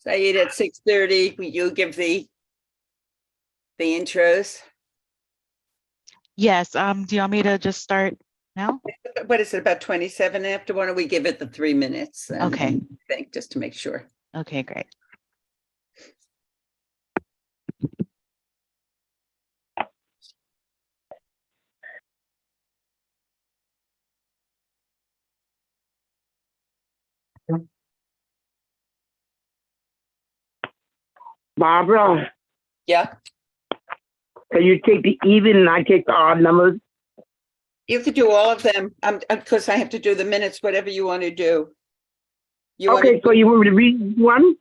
Saeed, at 6:30, will you give the intros? Yes, do you want me to just start now? What is it, about 27 after? Why don't we give it the 3 minutes? Okay. I think, just to make sure. Okay, great. Barbara, Yeah, can you take the even and I take the odd numbers? you could do all of them, because I have to do the minutes, whatever you want to do. You want Okay, so you want me to read one?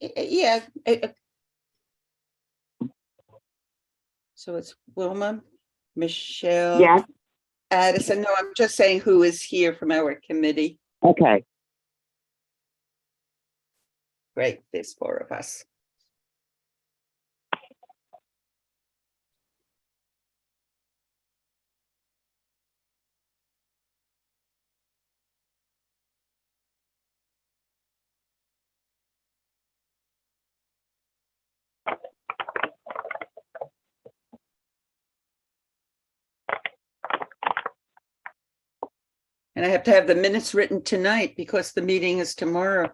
yeah. So it's Wilma, Michelle. Yes. Addison. No, I'm just saying who is here from our committee. Okay. Great, there's 4 of us. And I have to have the minutes written tonight because the meeting is tomorrow.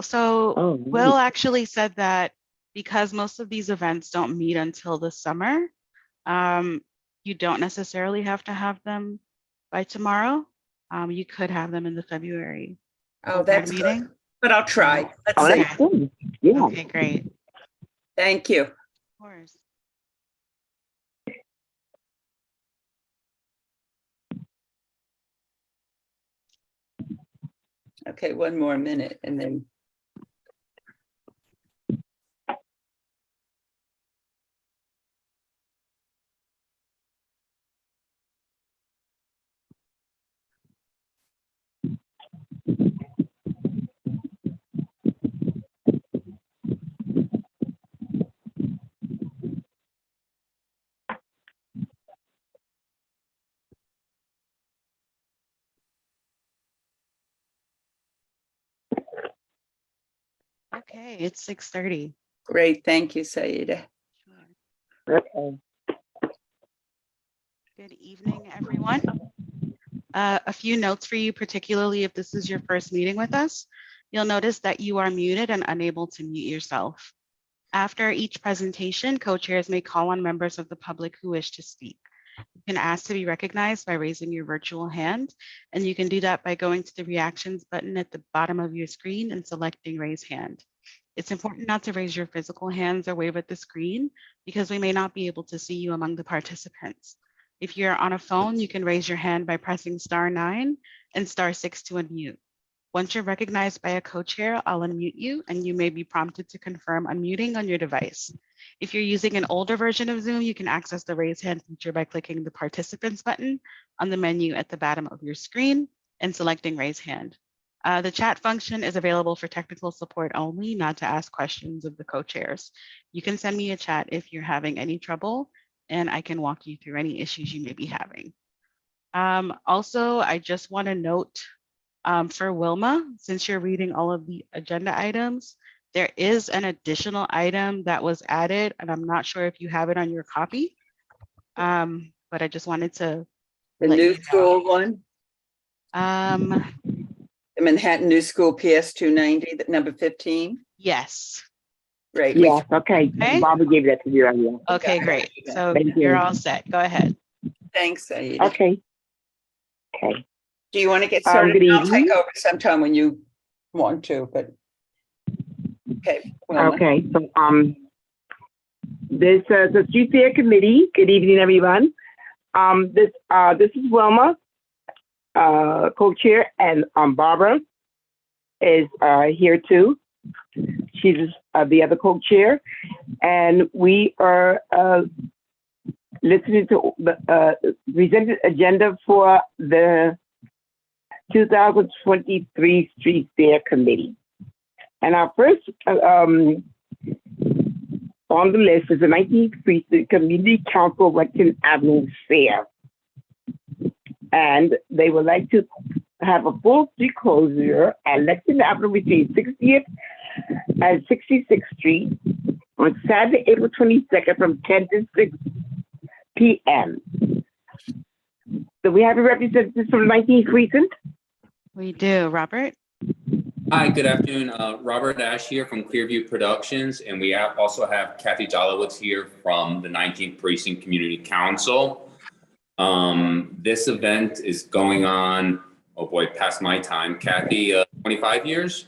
So Will actually said that because most of these events don't meet until the summer, you don't necessarily have to have them by tomorrow. You could have them in the February Oh, that's meeting. good. But I'll try. Let's Oh, see. that's good. Yeah. Okay, great. Of Thank you. course. Okay, one more minute and then. Okay, it's 6:30. Great, thank you, Saida. Okay. Good evening, everyone. A few notes for you, particularly if this is your first meeting with us. You'll notice that you are muted and unable to mute yourself. After each presentation, co-chairs may call on members of the public who wish to speak. You can ask to be recognized by raising your virtual hand, and you can do that by going to the reactions button at the bottom of your screen and selecting raise hand. It's important not to raise your physical hands or wave at the screen because we may not be able to see you among the participants. If you're on a phone, you can raise your hand by pressing *9 and *6 to unmute. Once you're recognized by a co-chair, I'll unmute you and you may be prompted to confirm unmuting on your device. If you're using an older version of Zoom, you can access the raise hand feature by clicking the participants button on the menu at the bottom of your screen and selecting raise hand. The chat function is available for technical support only, not to ask questions of the co-chairs. You can send me a chat if you're having any trouble, and I can walk you through any issues you may be having. Also, I just want to note for Wilma, since you're reading all of the agenda items, there is an additional item that was added, and I'm not sure if you have it on your copy, but I just wanted to The let new you know. school one, the Manhattan New School PS 290, that number 15. Yes. Right. Yes, okay. Okay. Barbara gave that to you earlier. Okay, great. So Thank you. you're all set. Go ahead. Thanks, Saida. Okay. Okay. Do you want to get started? Good I'll evening. take over sometime when you want to, but. Okay. Wilma. Okay, so this is the Street Fair Committee. Good evening, everyone. This is Wilma, co-chair, and Barbara is here too. She's the other co-chair, and we are listening to the presented agenda for the 2023 Street Fair Committee. And our first on the list is the 19th Precinct Community Council Western Avenue Fair. And they would like to have a full street closure at Lexington Avenue between 60th and 66th Street on Saturday, April 22nd from 10 to 6 p.m. So we have a representative from the 19th precinct. We do. Robert? Hi, good afternoon. Robert Ash here from Clearview Productions, and we also have Kathy Jolowitz here from the 19th Precinct Community Council. This event is going on, oh boy, past my time. Kathy, 25 years?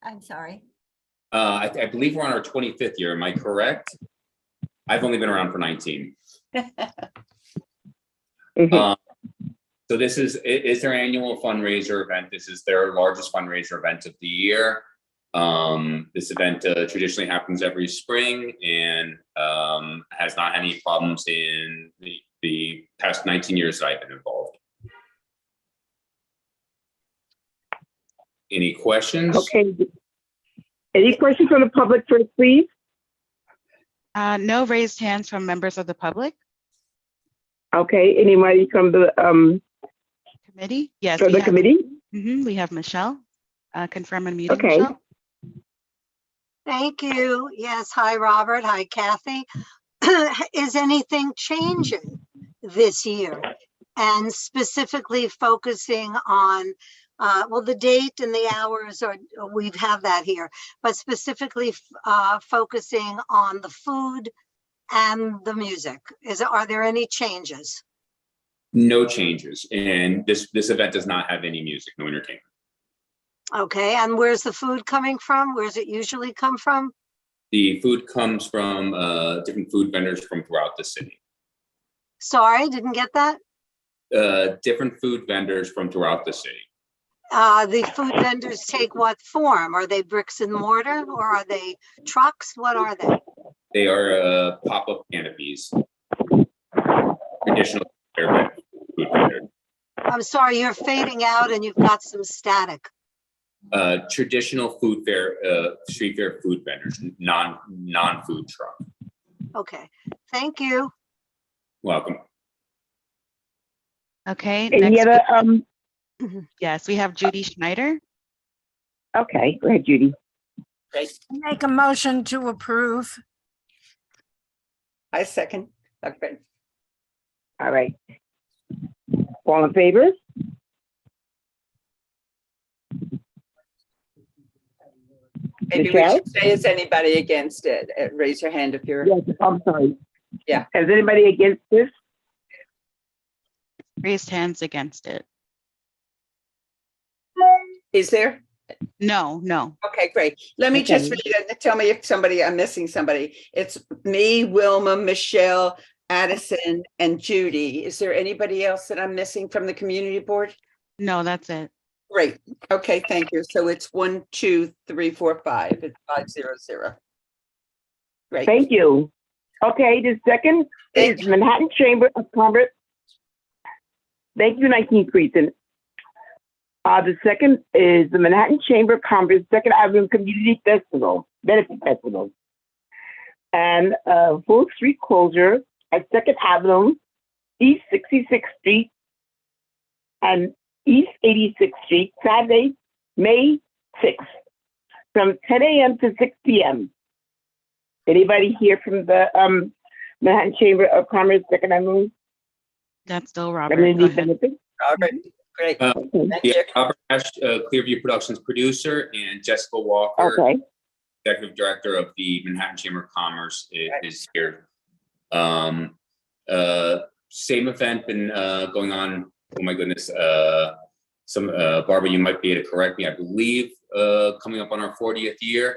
I'm sorry. I believe we're on our 25th year. Am I correct? I've only been around for 19. So this is their annual fundraiser event. This is their largest fundraiser event of the year. This event traditionally happens every spring and has not had any problems in the past 19 years that I've been involved. Any questions? Okay. Any questions from the public first, please? No raised hands from members of the public. Okay. Anybody from the Committee? Yes. from the committee? We have Michelle. Confirm and mute, Okay. Michelle. Thank you. Yes. Hi, Robert. Hi, Kathy. Is anything changing this year? And specifically focusing on, well, the date and the hours, or we have that here, but specifically focusing on the food and the music. Are there any changes? No changes. And this event does not have any music, no entertainment. Okay, and where's the food coming from? Where's it usually come from? The food comes from different food vendors from throughout the city. Sorry, didn't get that. Different food vendors from throughout the city. The food vendors take what form? Are they bricks and mortar or are they trucks? What are they? They are pop-up canopies. Traditional food vendors. I'm sorry, you're fading out and you've got some static. Traditional food fair, street fair food vendors, non-food truck. Okay, thank you. Welcome. Okay. Any Next, other yes, we have Judy Schneider. okay, go ahead, Judy. Make a motion to approve. I second. Okay. All right. All in favor? Maybe we Michelle? should say, is anybody against it? Raise your hand if you're, Yes, I'm sorry. Yeah. Is anybody against this? Raised hands against it. is there? No, no. Okay, great. Let me just Okay. read it. Tell me if I'm missing somebody. It's me, Wilma, Michelle, Addison, and Judy. Is there anybody else that I'm missing from the community board? No, that's it. Great. Okay, thank you. So it's 1, 2, 3, 4, 5. It's 500. Great. Thank you. Okay, the second Thank is Manhattan Chamber of Commerce. Thank you, 19th Precinct. The second is the Manhattan Chamber of Commerce Second Avenue Community Festival, Benefit Festival. And full street closure at Second Avenue, East 66th Street, and East 86th Street, Saturday, May 6th, from 10 a.m. to 6 p.m. Anybody here from the Manhattan Chamber of Commerce Second Avenue That's still Robert. Community Go ahead. Benefit? Robert, great. Thank Yeah, you. Robert Ash, Clearview Productions producer, and Jessica Walker, Okay. executive director of the Manhattan Chamber of Commerce, is here. Same event been going on. Oh my goodness. Barbara, you might be able to correct me. I believe coming up on our 40th year.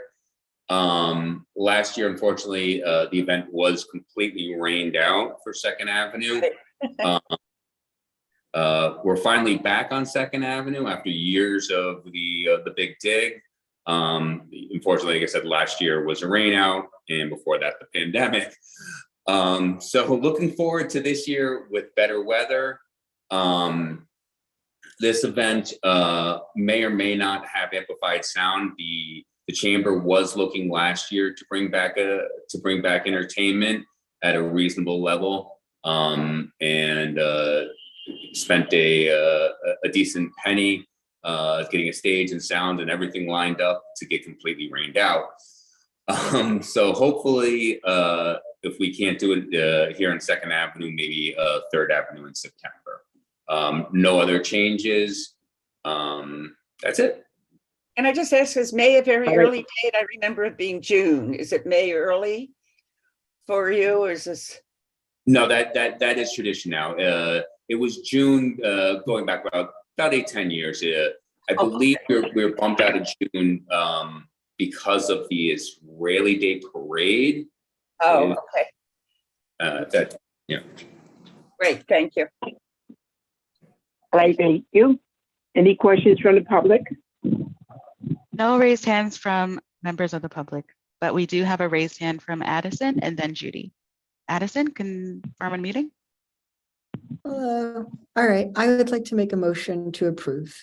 Last year, unfortunately, the event was completely rained out for Second Avenue. We're finally back on Second Avenue after years of the big dig. Unfortunately, like I said, last year was a rain out, and before that, the pandemic. So looking forward to this year with better weather. This event may or may not have amplified sound. The chamber was looking last year to bring back entertainment at a reasonable level. spent a decent penny getting a stage and sound and everything lined up to get completely rained out. So hopefully, if we can't do it here in Second Avenue, maybe Third Avenue in September. No other changes. That's it. And I just asked, is May a very All right. early date? I remember it being June. Is it May early for you, or is this? No, that is tradition now. It was June, going back about 8-10 years. I believe we're bumped out of June because of the Israeli Day parade. Oh, okay. That, yeah. Great, thank you. All right, thank you. Any questions from the public? No raised hands from members of the public, but we do have a raised hand from Addison and then Judy. Addison, confirm a meeting? All right, I would like to make a motion to approve.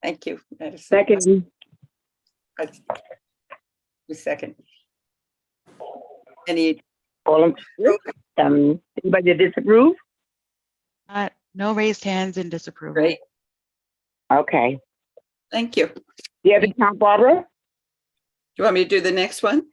Thank you, Madison. Second, Second. Any, all in, anybody disapprove? No raised hands in disapproval. great, Okay. thank you. Do The other count, Barbara? you want me to do the next one?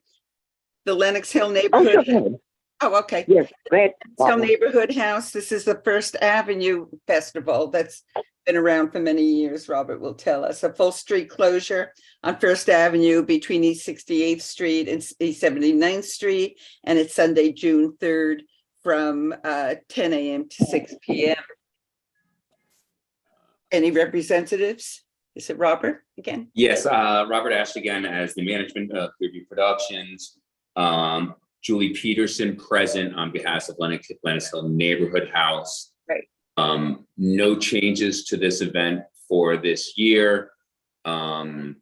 The Lenox Hill Oh, neighborhood? sure, go ahead. Oh, okay. Yes, go ahead. Hill Barbara. Neighborhood House. This is the First Avenue Festival that's been around for many years, Robert will tell us. A full street closure on First Avenue between East 68th Street and East 79th Street. And it's Sunday, June 3rd from 10 a.m. to 6 p.m. Any representatives? Is it Robert again? Yes, Robert Ashley again as the management of Clearview Productions. Julie Peterson present on behalf of Lenox Hill Neighborhood House. Right. No changes to this event for this year. No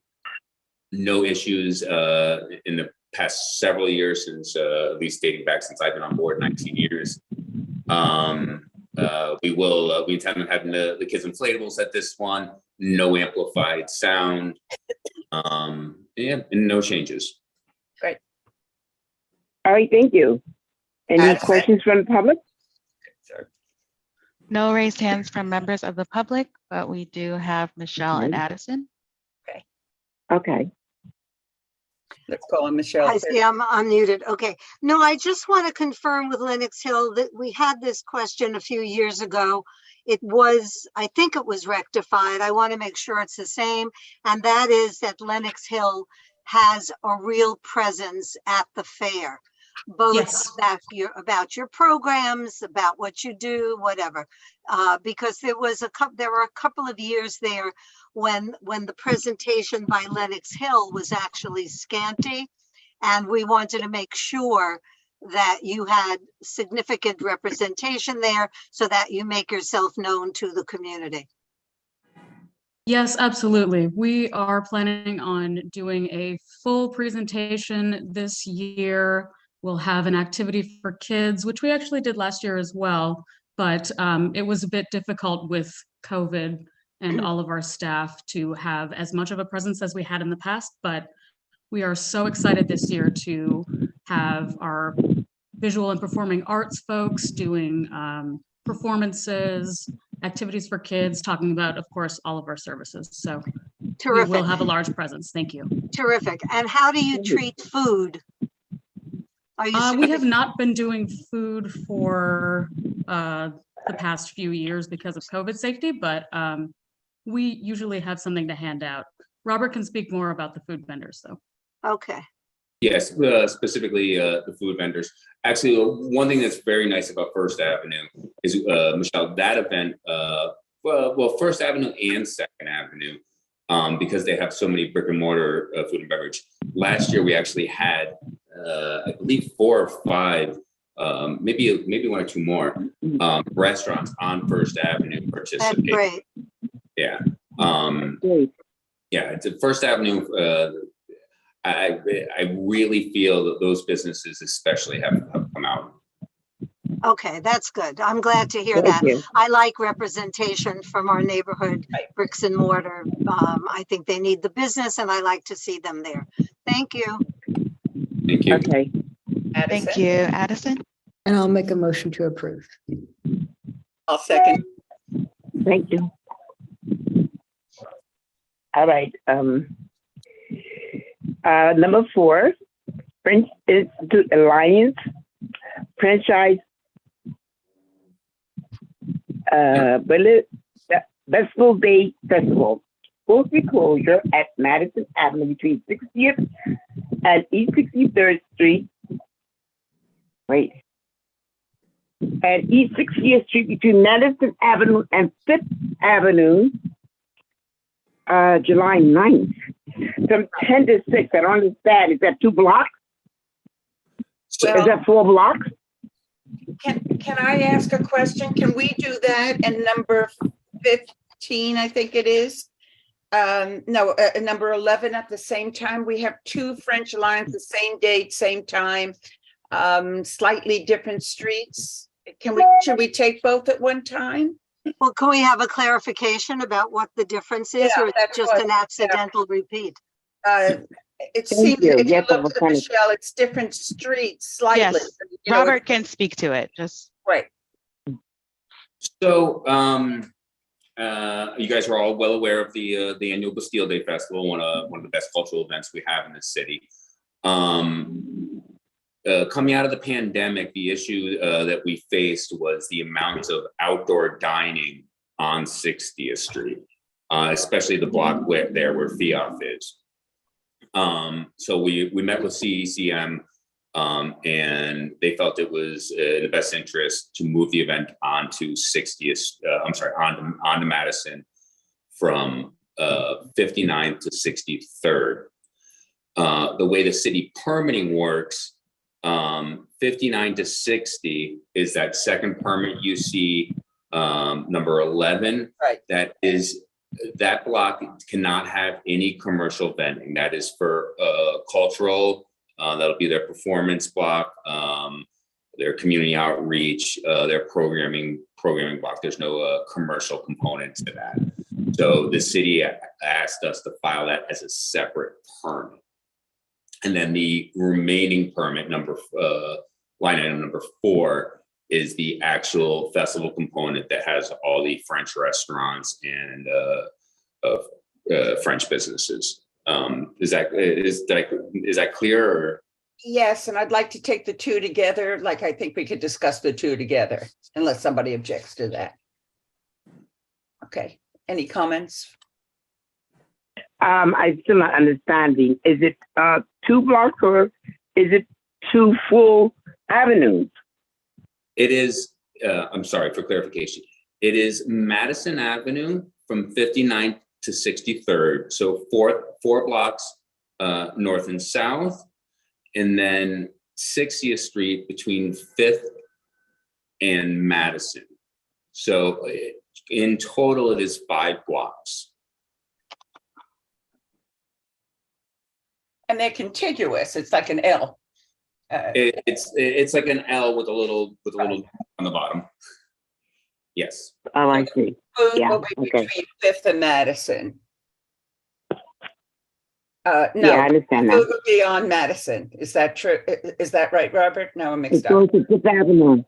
issues in the past several years, since at least dating back since I've been on board, 19 years. We intend on having the kids inflatables at this one. No amplified sound. Yeah, and no changes. Great. All right, thank you. Any Addison? questions from the public? Sorry. No raised hands from members of the public, but we do have Michelle and Okay. Addison. Okay. Let's call him Michelle. I see I'm unmuted. Okay. No, I just want to confirm with Lenox Hill that we had this question a few years ago. It was, I think it was rectified. I want to make sure it's the same. And that is that Lenox Hill has a real presence at the fair. Both Yes. about your programs, about what you do, whatever. Because there were a couple of years there when the presentation by Lenox Hill was actually scanty, and we wanted to make sure that you had significant representation there so that you make yourself known to the community. Yes, absolutely. We are planning on doing a full presentation this year. We'll have an activity for kids, which we actually did last year as well, but it was a bit difficult with COVID and all of our staff to have as much of a presence as we had in the past, but we are so excited this year to have our visual and performing arts folks doing performances, activities for kids, talking about, of course, all of our services. So we Terrific, will have a large presence. Thank you. terrific. And how do you treat food? Are you We have serving- not been doing food for the past few years because of COVID safety, but we usually have something to hand out. Robert can speak more about the food vendors, though. Okay, Yes, specifically the food vendors. Actually, one thing that's very nice about First Avenue is, Michelle, that event, well, First Avenue and Second Avenue, because they have so many brick and mortar food and beverage. Last year, we actually had, I believe, 4 or 5, maybe 1 or 2 more restaurants on First Avenue that's participate. great. Yeah. Great. Yeah, it's at First Avenue. I really feel that those businesses especially have come out. Okay, that's good. I'm glad to hear Thank that. you. I like representation from our neighborhood bricks and mortar. I think they need the business and I like to see them there. Thank you. Thank you. Okay. Thank Addison? you, Addison. And I'll make a motion to approve. I'll second. Thank you. All right. Number 4, French Institute Alliance franchise Festival Day Festival. Full street closure at Madison Avenue between 60th and East 63rd Street. Wait. And East 60th Street between Madison Avenue and 5th Avenue, July 9th, from 10 to 6. I don't understand. Is that 2 blocks? Well, Is that 4 blocks? Can I ask a question? Can we do that in number 15, I think it is? No, number 11 at the same time. We have 2 French lines, the same date, same time, slightly different streets. Should we take both at one time? Well, can we have a clarification about what the difference is, Yeah, or it's that's just what- an accidental repeat? It Thank seems, you. if you Yes, I look was at trying to- Michelle, it's different streets slightly. Yes, You know, Robert can speak to it. Just Right. So, you guys are all well aware of the annual Bastille Day Festival, one of the best cultural events we have in this city. Coming out of the pandemic, the issue that we faced was the amount of outdoor dining on 60th Street, especially the block where FIAF is. So we met with CECM, and they felt it was in the best interest to move the event onto 60th, onto Madison from 59th to 63rd. The way the city permitting works, 59 to 60 is that second permit you see, number 11. Right. That block cannot have any commercial vending. That is for cultural. That'll be their performance block, their community outreach, their programming block. There's no commercial component to that. So the city asked us to file that as a separate permit. And then the remaining permit line item number 4 is the actual festival component that has all the French restaurants and French businesses. Is that clear? Or? Yes, and I'd like to take the 2 together. Like, I think we could discuss the 2 together unless somebody objects to that. Okay, any comments? I still not understanding. Is it 2 blocks or is it 2 full avenues? It is, I'm sorry for clarification. It is Madison Avenue from 59th to 63rd. So 4 blocks north and south, and then 60th Street between 5th and Madison. So in total, it is 5 blocks. And they're contiguous. It's like an L. It's like an L with a little on the bottom. Yes. Oh, I see. Food Yeah, will be okay. between 5th and Madison. Yeah, I No, understand food that. will be on Madison. Is that true? Is that right, Robert? No, I'm It mixed up. goes to 5th Avenue.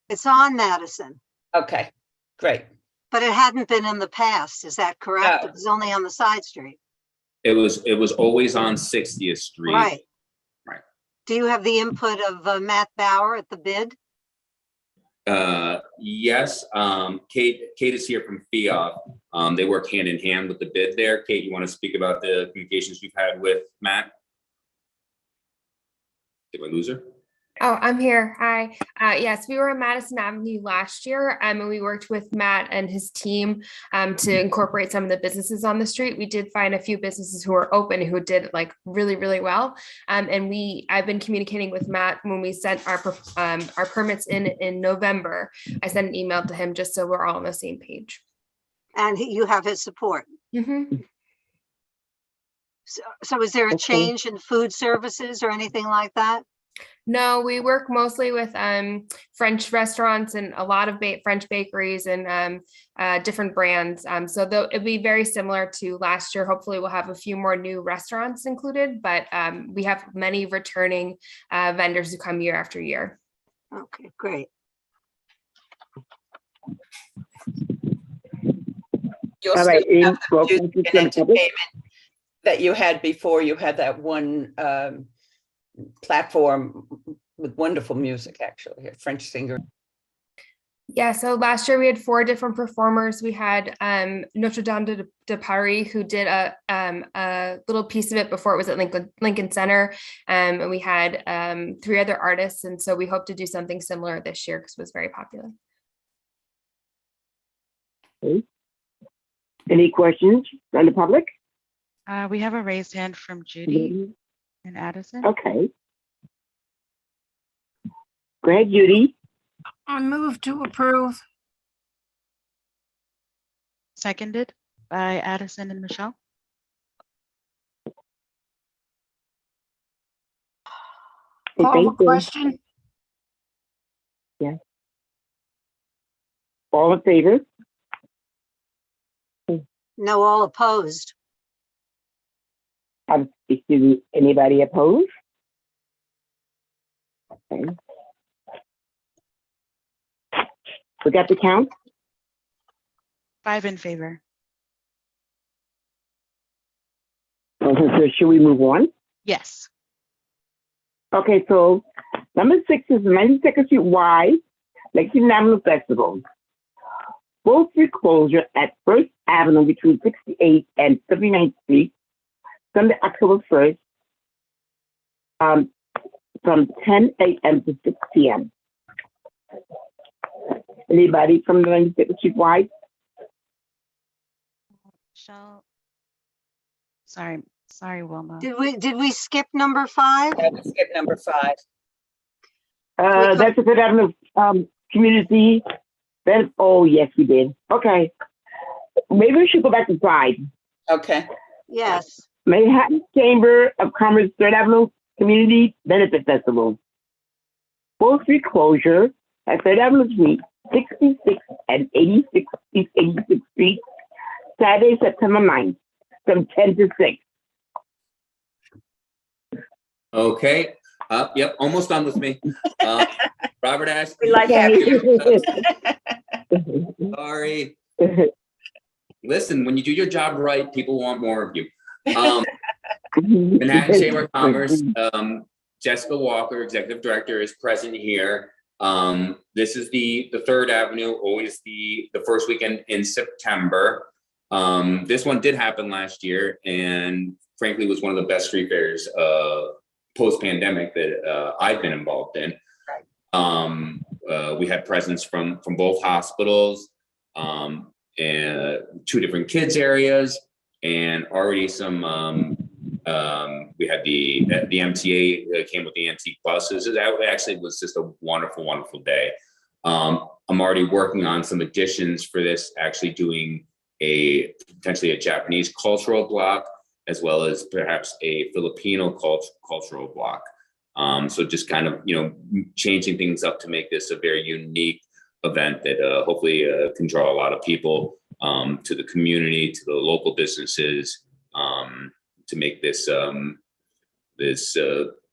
It's on Madison, Okay, great. but it hadn't been in the past. Is that correct? No. It was only on the side street. It was always on 60th Street. Right. Right. Do you have the input of Matt Bauer at the bid? Yes. Kate is here from FIAF. They work hand in hand with the bid there. Kate, you want to speak about the communications you've had with Matt? Did I lose her? Oh, I'm here. Hi. Yes, we were on Madison Avenue last year, and we worked with Matt and his team to incorporate some of the businesses on the street. We did find a few businesses who were open who did like really, really well. And I've been communicating with Matt when we sent our permits in November. I sent an email to him just so we're all on the same page. And you have his support. Mhm. So is there a Okay. change in food services or anything like that? No, we work mostly with French restaurants and a lot of French bakeries and different brands. So it'll be very similar to last year. Hopefully we'll have a few more new restaurants included, but we have many returning vendors who come year after year. Okay, great. You'll All still right. have the Well, music thank you and for the public. entertainment that you had before. You had that one platform with wonderful music, actually, a French singer. Yeah, so last year we had 4 different performers. We had Notre Dame de Paris, who did a little piece of it before it was at Lincoln Center, and we had 3 other artists, and so we hope to do something similar this year because it was very popular. Okay. Any questions from the public? We have a raised hand from Judy and Addison. Okay. Go ahead, Judy. I move to approve. Seconded by Addison and Michelle. Hey, Call thank the you. question. All in favor? No, all opposed. Excuse me, anybody opposed? Okay. We got the count? 5 in favor. Okay, so should we move on? Yes. Okay, so number 6 is the 92nd Street Y Lexington Avenue Festival. Full street closure at First Avenue between 68th and 79th Street, Sunday, October 1st, from 10 a.m. to 6 p.m. Anybody from the 92nd Street Y? Michelle. Sorry, Wilma. Did we skip number 5? Yeah, let's skip number 5. That's the Fifth Avenue community. Then, oh, yes, we did. Okay. Maybe we should go back to 5. Okay. Yes. Manhattan Chamber of Commerce, Third Avenue Community Benefit Festival. Full street closure at Third Avenue Suite, 66 and 86 East 86th Street, Saturday, September 9th, from 10 to 6. Okay, yep, almost done with me. Robert asked. We like having you. Sorry. Listen, when you do your job right, people want more of you. Manhattan Chamber of Commerce, Jessica Walker, Executive Director, is present here. This is the Third Avenue, always the first weekend in September. This one did happen last year, and frankly was one of the best street fairs post-pandemic that I've been involved in. We had presence from both hospitals, and 2 different kids areas, and already some. We had the MTA that came with the antique buses. That actually was just a wonderful, wonderful day. I'm already working on some additions for this, actually doing potentially a Japanese cultural block, as well as perhaps a Filipino cultural block. So just kind of, changing things up to make this a very unique event that hopefully can draw a lot of people to the community, to the local businesses, to make this this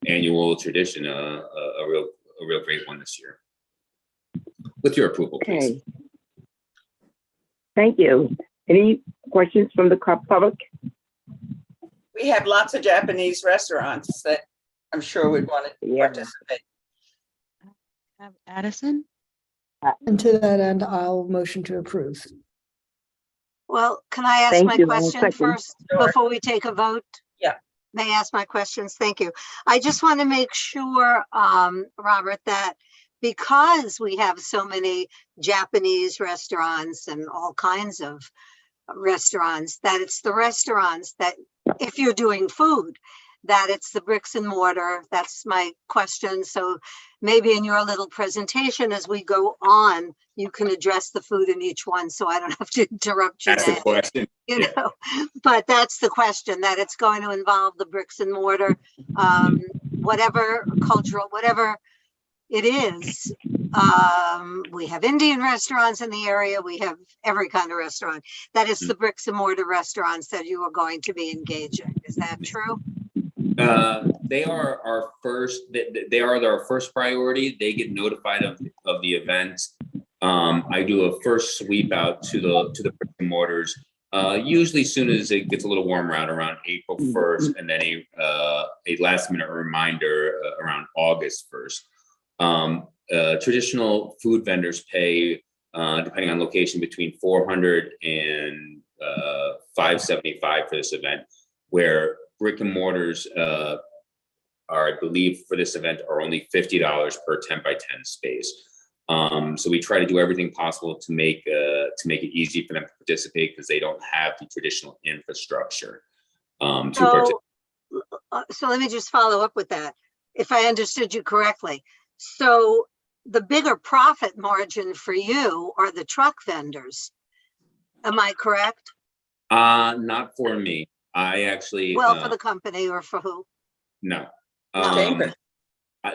annual tradition a real great one this year. With your approval, please. Okay. Thank you. Any questions from the public? We have lots of Japanese restaurants that I'm sure would want to participate. Have Addison. And to that end, I'll motion to approve. Well, can I ask Thank my you. One question second. first Sure. before we take a vote? Yeah. May I ask my questions? Thank you. I just want to make sure, Robert, that because we have so many Japanese restaurants and all kinds of restaurants, that it's the restaurants that, if you're doing food, that it's the bricks and mortar. That's my question. So maybe in your little presentation as we go on, you can address the food in each one so I don't have to interrupt you. That's the question. But that's the question, that it's going to involve the bricks and mortar, whatever cultural, whatever it is. We have Indian restaurants in the area. We have every kind of restaurant. That is the bricks and mortar restaurants that you are going to be engaging. Is that true? They are our first. They are our first priority. They get notified of the event. I do a first sweep out to the bricks and mortars Usually soon as it gets a little warmer out around April 1st, and then a last minute reminder around August 1st. Traditional food vendors pay, depending on location, between $400 and $575 for this event, where brick and mortars are, I believe, for this event are only $50 per 10 by 10 space. So we try to do everything possible to make it easy for them to participate, because they don't have the traditional infrastructure. So let me just follow up with that, if I understood you correctly. So the bigger profit margin for you are the truck vendors. Am I correct? Not for me. I actually. Well, for the company, or for who? No. Chamber.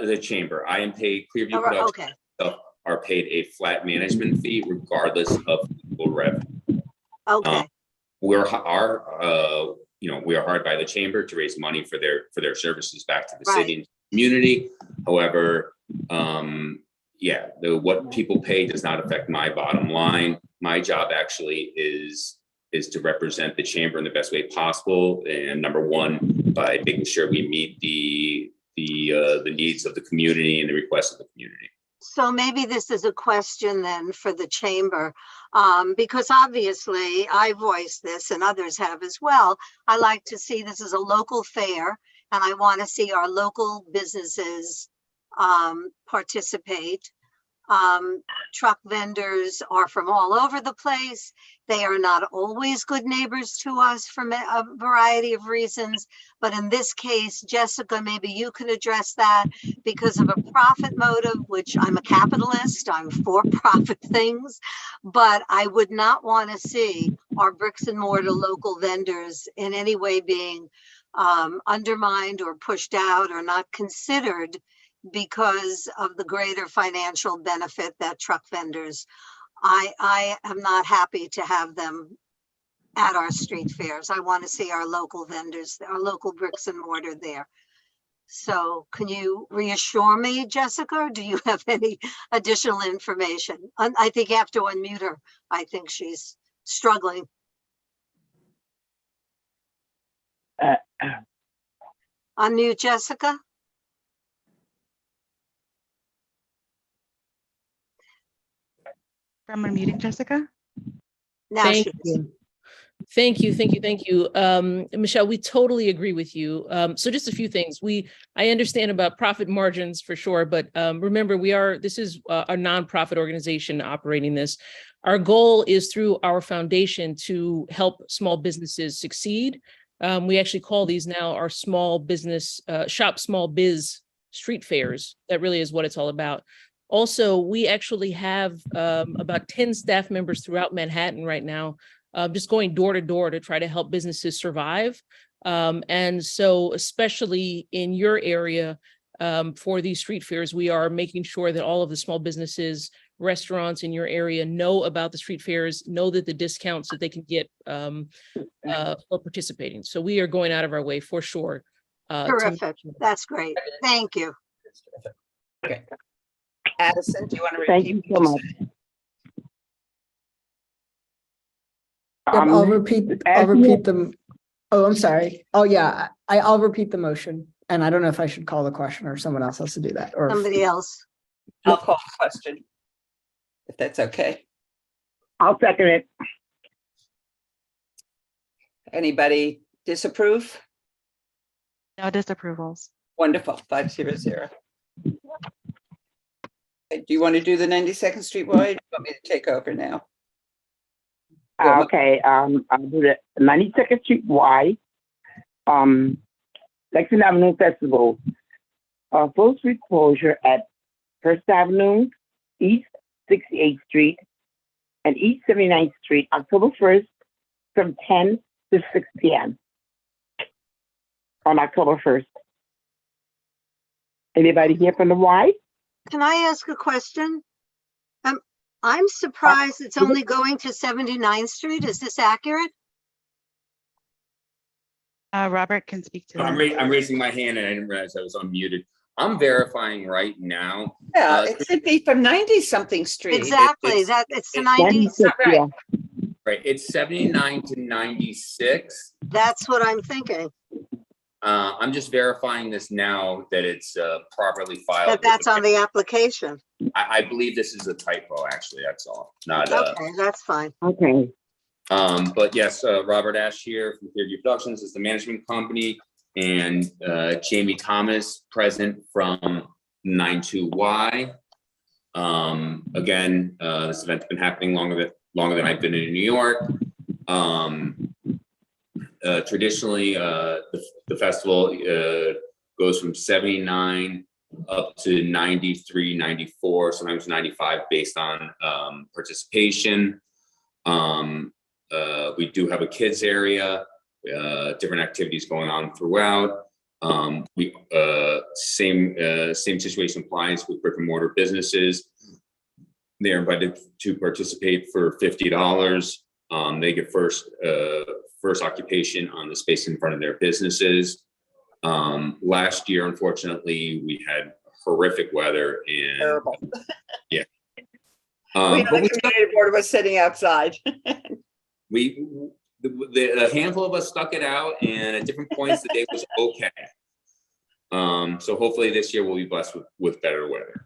The chamber. I am paid, Clearview Oh, right, Production okay, are paid a flat management fee regardless of the revenue. okay. We are hired by the chamber to raise money for their services back to the city and community. However, what people pay does not affect my bottom line. My job actually is to represent the chamber in the best way possible, and number one, by making sure we meet the needs of the community and the requests of the community. So maybe this is a question then for the chamber, because obviously I voiced this and others have as well. I like to see this as a local fair, and I want to see our local businesses participate. Truck vendors are from all over the place. They are not always good neighbors to us for a variety of reasons. But in this case, Jessica, maybe you could address that because of a profit motive, which I'm a capitalist, I'm for profit things, but I would not want to see our bricks and mortar local vendors in any way being undermined or pushed out or not considered because of the greater financial benefit that truck vendors. I am not happy to have them at our street fairs. I want to see our local vendors, our local bricks and mortar there. So can you reassure me, Jessica, or do you have any additional information? I think you have to unmute her. I think she's struggling. Unmute Jessica. From unmuting Jessica. Now Thank she is. you. Thank you. Michelle, we totally agree with you. So just a few things. I understand about profit margins for sure, but remember, this is a nonprofit organization operating this. Our goal is through our foundation to help small businesses succeed. We actually call these now our small business, shop small biz street fairs. That really is what it's all about. Also, we actually have about 10 staff members throughout Manhattan right now, just going door to door to try to help businesses survive. And so especially in your area, for these street fairs, we are making sure that all of the small businesses, restaurants in your area know about the street fairs, know that the discounts that they can get for participating. So we are going out of our way for sure. Terrific. That's great. Thank you. Okay. Addison, do you want to repeat? Thank you so much. I'll repeat them. Oh, I'm sorry. Oh, yeah, I'll repeat the motion. And I don't know if I should call the question or someone else has to do that. Or Somebody else. I'll call the question, if that's okay. I'll second it. Anybody disapprove? No disapprovals. Wonderful, 500. Okay, do you want to do the 92nd Street wide? You want me to take over now? Okay, I'll do the 92nd Street Y, Lexington Avenue Festival, full street closure at First Avenue, East 68th Street, and East 79th Street, October 1st, from 10 to 6 p.m. on October 1st. Anybody here from the Y? Can I ask a question? I'm surprised it's only going to 79th Street. Is this accurate? Robert can speak to that. I'm raising my hand and I didn't realize I was unmuted. I'm verifying right now. Yeah, it should be from 90-something street. Exactly. It's the 90s. Right. Right, it's 79 to 96. That's what I'm thinking. I'm just verifying this now that it's properly filed. That that's on the application. I believe this is a typo, actually, that's all, not Okay, that's fine. Okay. but yes, Robert Ash here from Clearview Productions is the management company, and Jamie Thomas present from 92Y. Again, this event's been happening longer than I've been in New York. Traditionally, the festival goes from 79 up to 93, 94, sometimes 95 based on participation. We do have a kids area, different activities going on throughout. Same situation applies with brick and mortar businesses. They're invited to participate for $50. They get first occupation on the space in front of their businesses. Last year, unfortunately, we had horrific weather and Terrible. yeah. We, But the community board was sitting outside. a handful of us stuck it out, and at different points the day was okay. So hopefully this year we'll be blessed with better weather.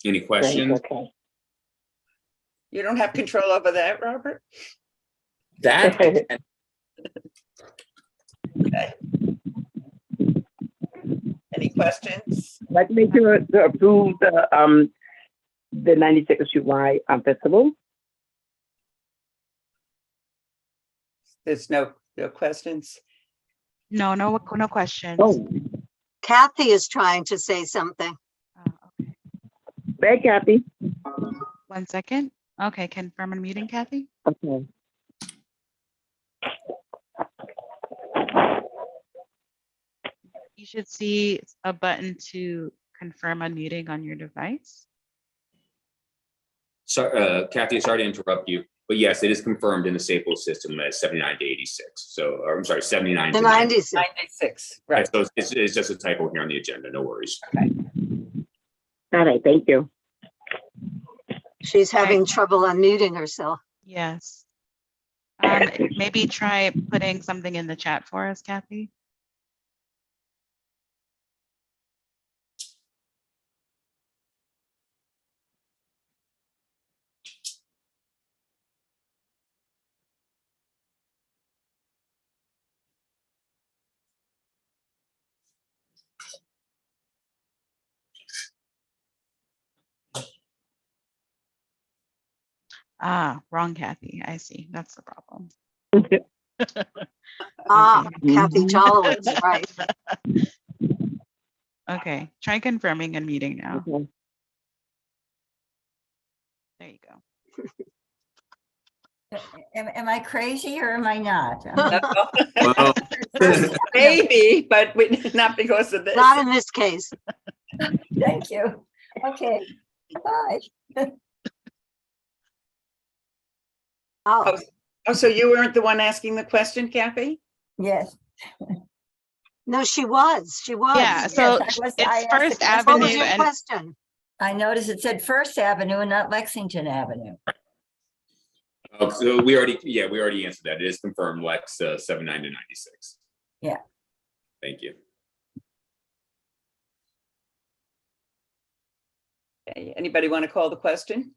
Any questions? Okay. You don't have control over that, Robert? That Okay. Any questions? I'd like to make sure to approve the 92nd Street Y festival. There's no questions. No questions. Oh, Kathy is trying to say something. Okay. hey, Kathy. 1 second. Okay, confirm a meeting, Kathy. Okay. You should see a button to confirm a meeting on your device. So, Kathy, sorry to interrupt you, but yes, it is confirmed in the Staples system as 79 to 86. So, or I'm sorry, 79 The to 90. 96. 96, Right. right. So it's just a typo here on the agenda. No worries. All right, thank you. She's having trouble unmuting herself. Yes. Maybe try putting something in the chat for us, Kathy. Ah, wrong Kathy. I see. That's the problem. Ah, Okay. Kathy Jolowitz, right. Okay, try confirming a meeting now. Okay. There you go. Am I crazy or am I not? Well, Maybe, but not because of this. Not in this case. Thank you. Okay, bye. Oh, Oh, so you weren't the one asking the question, Kathy? Yes. no, she was. Yeah, Yes, so I was- I it's asked the First question. What Avenue was your and question? I noticed it said First Avenue and not Lexington Avenue. so we already answered that. It is confirmed, Lex 79 to 96. Yeah. Thank you. Okay, anybody want to call the question?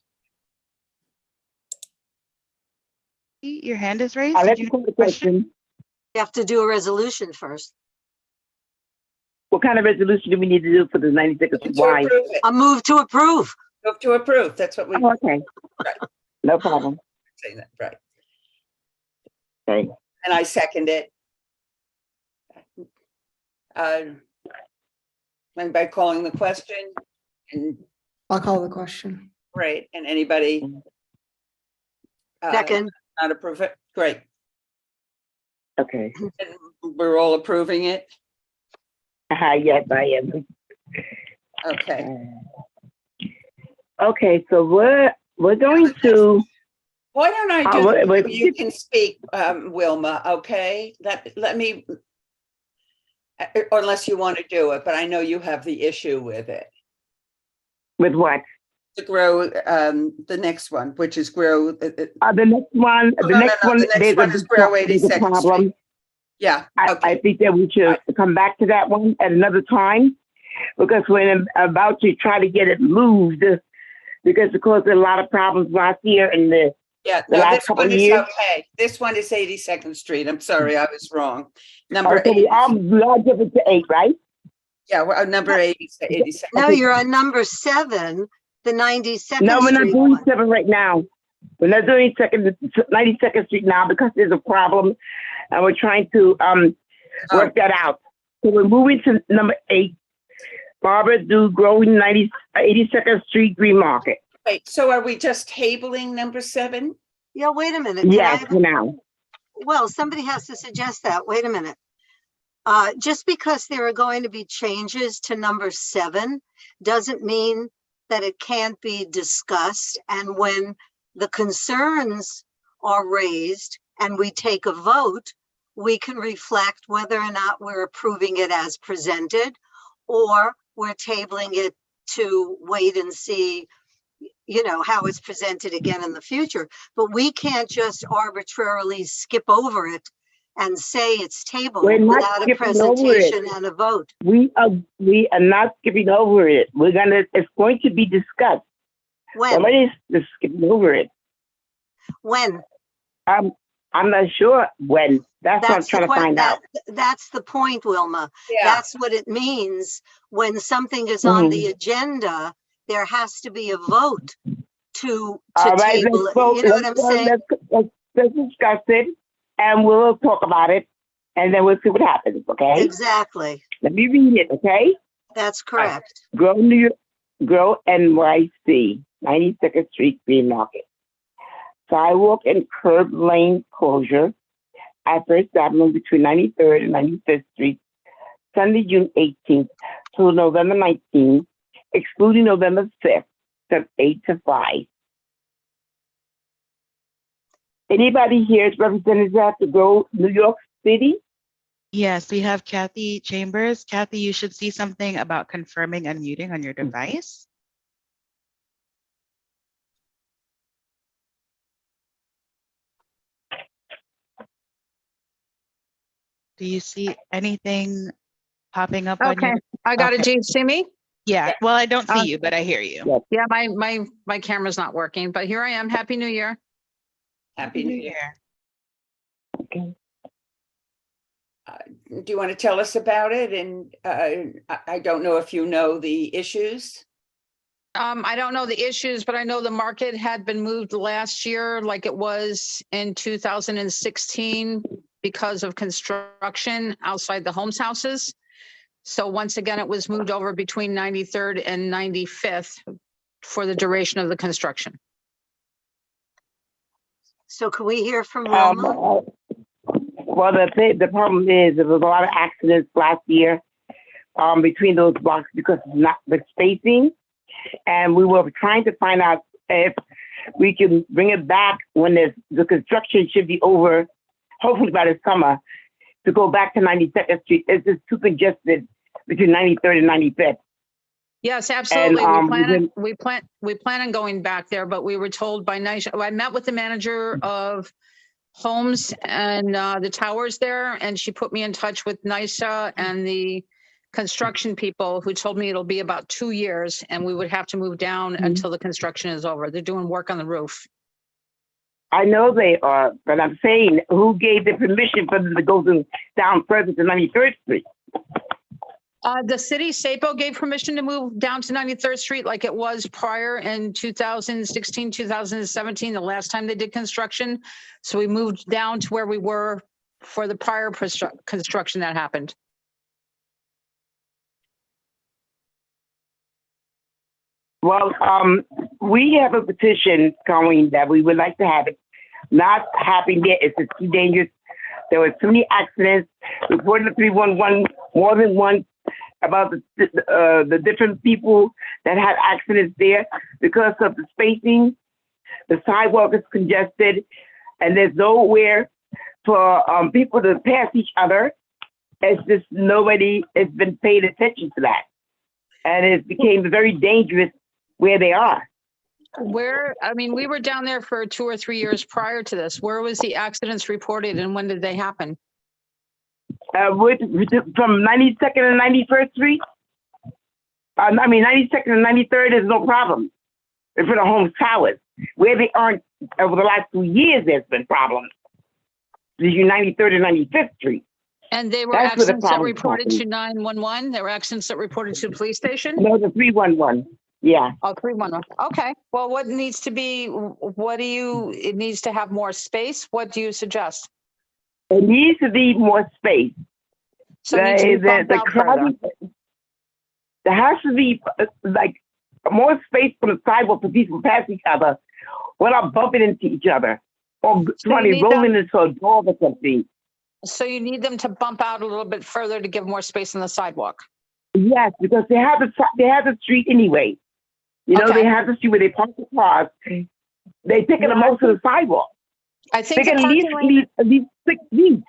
your hand is raised. I'll Did let you you call have the a question? question. You have to do a resolution first. What kind of resolution do we need to do for the 92nd Street To Y? approve it. A move to approve. Move to approve. That's what we Oh, okay. Right. No problem. say that, right? Okay. And I second it. And by calling the question, and I'll call the question. right, and anybody Second, not approve it, great. Okay. And we're all approving it, Yes, I am. okay. Okay, so we're going to, Why don't I do, wait, wait. you can speak, Wilma, okay? Let me, unless you want to do it, but I know you have the issue with it. with what? to grow, the next one, which is grow. The next one, Oh, no, no, no, the next one is grow 82nd Street. Yeah, I okay. think that we should come back to that one at another time, because we're about to try to get it moved, because it caused a lot of problems last year and the No, last this couple one of is years. okay. This one is 82nd Street. I'm sorry, I was wrong. Number So 80. we all give it to 8, right? Yeah, well, number 80, 82nd. No, you're on number 7, the 92nd No, we're not Street doing one. 7 right now. We're not doing 92nd Street now because there's a problem, and we're trying to work that out. So we're moving to number 8, Barbara do growing 82nd Street Green Market. Wait, so are we just tabling number 7? Yeah, wait a minute. Can Yes, I- for now. Well, somebody has to suggest that. Wait a minute. Just because there are going to be changes to number 7 doesn't mean that it can't be discussed. And when the concerns are raised and we take a vote, we can reflect whether or not we're approving it as presented, or we're tabling it to wait and see, how it's presented again in the future. But we can't just arbitrarily skip over it and say it's tabled We're not without a skipping over it. presentation and a vote. We are not skipping over it. It's going to be discussed. When? Somebody's just skipping over it. When? I'm not sure when. That's what I'm trying to find out. That's the point, Wilma. Yeah. That's what it means. When something is on the agenda, there has to be a vote to All right, table let's it. vote. You know what I'm saying? Let's discuss it, and we'll talk about it, and then we'll see what happens, okay? Exactly. Let me read it, okay? That's correct. Grow New York, Grow NYC, 92nd Street Green Market. Sidewalk and curb lane closure at First Avenue between 93rd and 95th Street, Sunday, June 18th to November 19th, excluding November 5th, from 8 to 5. Anybody here is representatives to Grow New York City? Yes, we have Kathy Chambers. Kathy, you should see something about confirming unmuting on your device. Do you see anything popping up on your? Okay, I got it. Okay. Do you see me? Yeah, well, I don't see you, but I hear you. Yeah, my camera's not working, but here I am. Happy New Year. Happy New Year. Okay. Do you want to tell us about it? And I don't know if you know the issues. I don't know the issues, but I know the market had been moved last year like it was in 2016 because of construction outside the homes houses. So once again, it was moved over between 93rd and 95th for the duration of the construction. So can we hear from Wilma? Well, the problem is there was a lot of accidents last year between those blocks because of not the spacing. And we were trying to find out if we can bring it back when the construction should be over, hopefully by the summer, to go back to 92nd Street. It's just too congested between 93rd and 95th. Yes, absolutely. And, we plan on going back there, but we were told by Nisha. I met with the manager of homes and the towers there, and she put me in touch with Nisha and the construction people who told me it'll be about 2 years and we would have to move down until the construction is over. They're doing work on the roof. I know they are, but I'm saying who gave the permission for them to go down further to 93rd Street? The city, SAPO, gave permission to move down to 93rd Street like it was prior in 2016, 2017, the last time they did construction. So we moved down to where we were for the prior construction that happened. Well, we have a petition going that we would like to have it not happening there. It's too dangerous. There were too many accidents. Reported to 311 more than once about the different people that had accidents there because of the spacing. The sidewalk is congested, and there's nowhere for people to pass each other. It's just nobody has been paying attention to that, and it became very dangerous where they are. Where, I mean, we were down there for 2 or 3 years prior to this. Where was the accidents reported and when did they happen? From 92nd and 91st Street. 92nd and 93rd is no problem. In front of Holmes Towers. Where they aren't, over the last 2 years, there's been problems. Between 93rd and 95th Street. And they were That's where the accidents that problem's reported to happening. 911? There were accidents that reported to the police station? No, the 311. Yeah. Oh, 311. Okay. Well, what needs to be, it needs to have more space. What do you suggest? It needs to be more space. So it needs to be bumped out further. There has to be like more space from the sidewalk for people to pass each other without bumping into each other or trying to roll into a door or something. So you need them to bump out a little bit further to give more space on the sidewalk. Yes, because they have the street anyway. You know, Okay. they have the street where they park the cars. They taking the most of the sidewalk. I They think the can parking lane, at least 6 feet.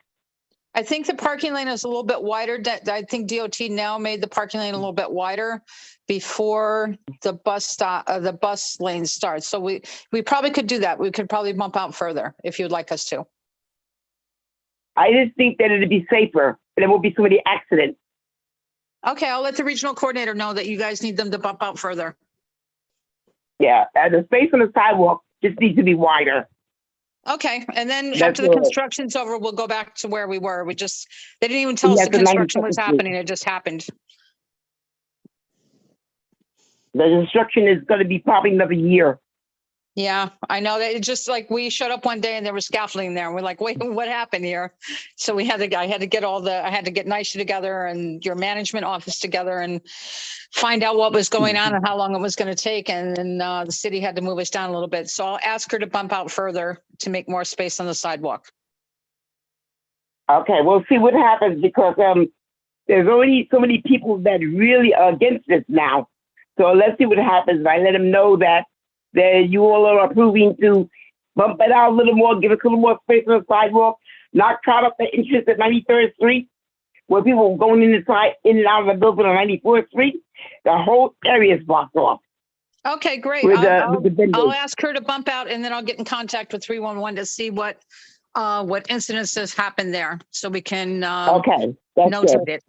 I think the parking lane is a little bit wider. I think DOT now made the parking lane a little bit wider before the bus lane starts. So we probably could do that. We could probably bump out further if you'd like us to. I just think that it'd be safer and there won't be so many accidents. Okay, I'll let the regional coordinator know that you guys need them to bump out further. Yeah, and the space on the sidewalk just needs to be wider. Okay, and then That's after the all. construction's over, we'll go back to where we were. They didn't even tell us Yeah, the the construction 92nd was Street. happening. It just happened. The construction is going to be probably another year. Yeah, I know that. It's just like we showed up one day and there was scaffolding there and we're like, wait, what happened here? So I had to get NYSHA together and your management office together and find out what was going on and how long it was going to take. And then the city had to move us down a little bit. So I'll ask her to bump out further to make more space on the sidewalk. Okay, we'll see what happens because there's already so many people that really are against this now. So let's see what happens. I let them know that you all are approving to bump it out a little more, give us a little more space on the sidewalk, not crowd up the entrance at 93rd Street, where people are going in and out of the building on 94th Street. The whole area is blocked off. Okay, great. With I'll the vendors. ask her to bump out and then I'll get in contact with 311 to see what incidences happened there so we can Okay, that's notate good. it.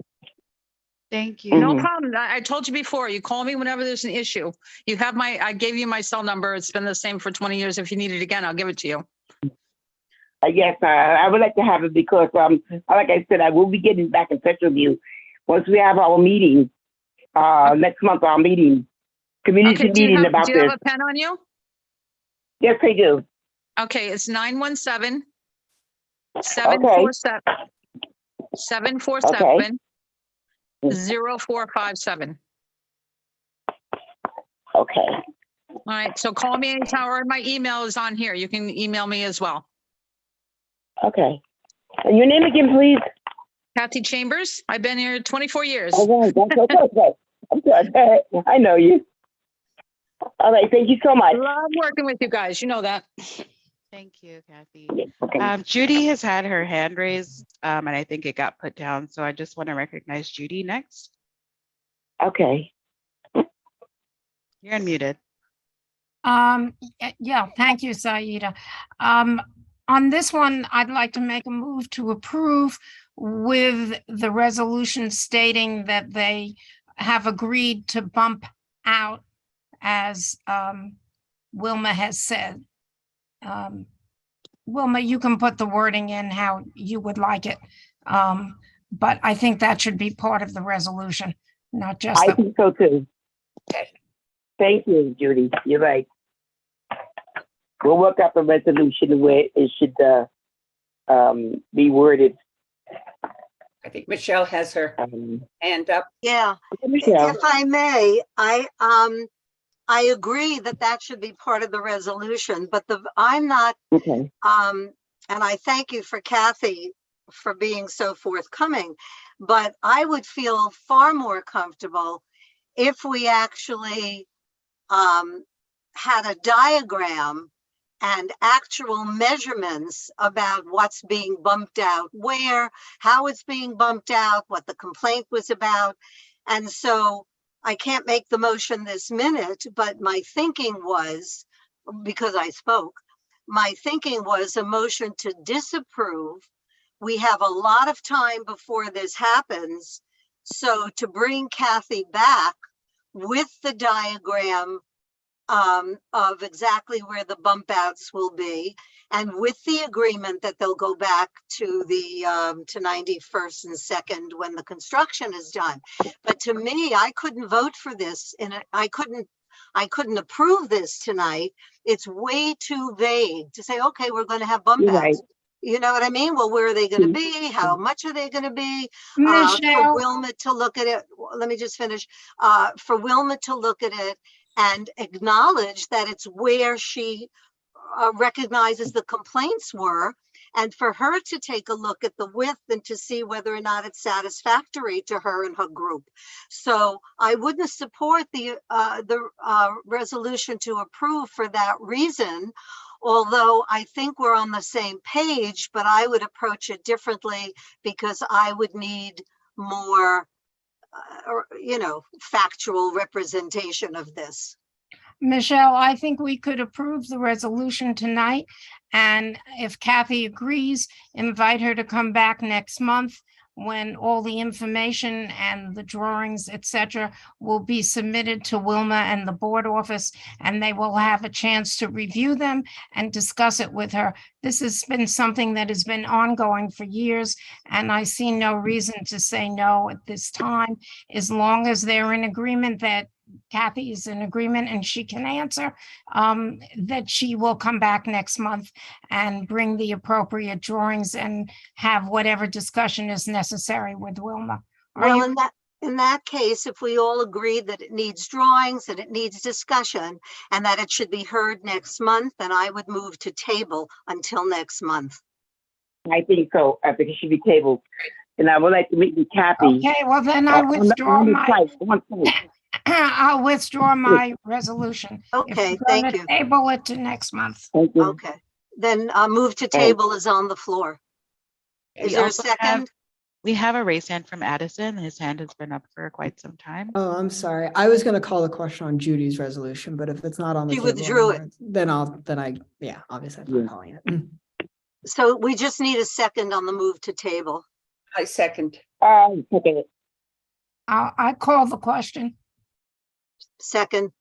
Thank you. No Mhm. problem. I told you before, you call me whenever there's an issue. I gave you my cell number. It's been the same for 20 years. If you need it again, I'll give it to you. Yes, I would like to have it because, like I said, I will be getting back in touch with you once we have our meeting, next month, our meeting, community Okay, do you meeting have about this. a pen on you? Yes, I do. Okay, it's 917-747-747-0457. Okay. All right, so call me anytime or my email is on here. You can email me as well. Okay. And your name again, please? Kathy Chambers. I've been here 24 years. All right. That's okay. I'm sorry. I know you. All right. Thank you so much. Love working with you guys. You know that. Thank you, Kathy. Okay. Judy has had her hand raised, and I think it got put down. So I just want to recognize Judy next. Okay. You're unmuted. Yeah, thank you, Saida. On this one, I'd like to make a move to approve with the resolution stating that they have agreed to bump out as Wilma has said. Wilma, you can put the wording in how you would like it. But I think that should be part of the resolution, not just. I think so too. Thank you, Judy. You're right. We'll work out the resolution the way it should be worded. I think Michelle has her hand up. Yeah, Michelle. if I may, I agree that should be part of the resolution, but I'm not, Okay. and I thank you for Kathy for being so forthcoming, but I would feel far more comfortable if we actually had a diagram and actual measurements about what's being bumped out, where, how it's being bumped out, what the complaint was about. And so I can't make the motion this minute, but my thinking was, because I spoke, my thinking was a motion to disapprove. We have a lot of time before this happens. So to bring Kathy back with the diagram of exactly where the bump outs will be, and with the agreement that they'll go back to the to 91st and 2nd when the construction is done. But to me, I couldn't vote for this, and I couldn't approve this tonight. It's way too vague to say, okay, we're going to have bump You're outs. right. You know what I mean? Well, where are they going to be? How much are they going to be? For Michelle, Wilma to look at it, let me just finish. For Wilma to look at it and acknowledge that it's where she recognizes the complaints were, and for her to take a look at the width and to see whether or not it's satisfactory to her and her group. So I wouldn't support the resolution to approve for that reason, although I think we're on the same page, but I would approach it differently because I would need more factual representation of this. Michelle, I think we could approve the resolution tonight. And if Kathy agrees, invite her to come back next month when all the information and the drawings, etc., will be submitted to Wilma and the board office, and they will have a chance to review them and discuss it with her. This has been something that has been ongoing for years, and I see no reason to say no at this time, as long as they're in agreement that Kathy is in agreement and she can answer, that she will come back next month and bring the appropriate drawings and have whatever discussion is necessary with Wilma. Well, in that case, if we all agree that it needs drawings and it needs discussion and that it should be heard next month, then I would move to table until next month. I think so. I think it should be tabled. And I would like to meet with Kathy. Okay, well then I withdraw One point. I'll withdraw my resolution. Okay, thank you. Table it to next month. Thank you. Okay, then move to table is on the floor. Is there a second? We have a raised hand from Addison. His hand has been up for quite some time. Oh, I'm sorry. I was going to call the question on Judy's resolution, but if it's not on the She table, withdrew it. then obviously I'm not calling it. So we just need a second on the move to table. I second. Okay. I call the question. Second.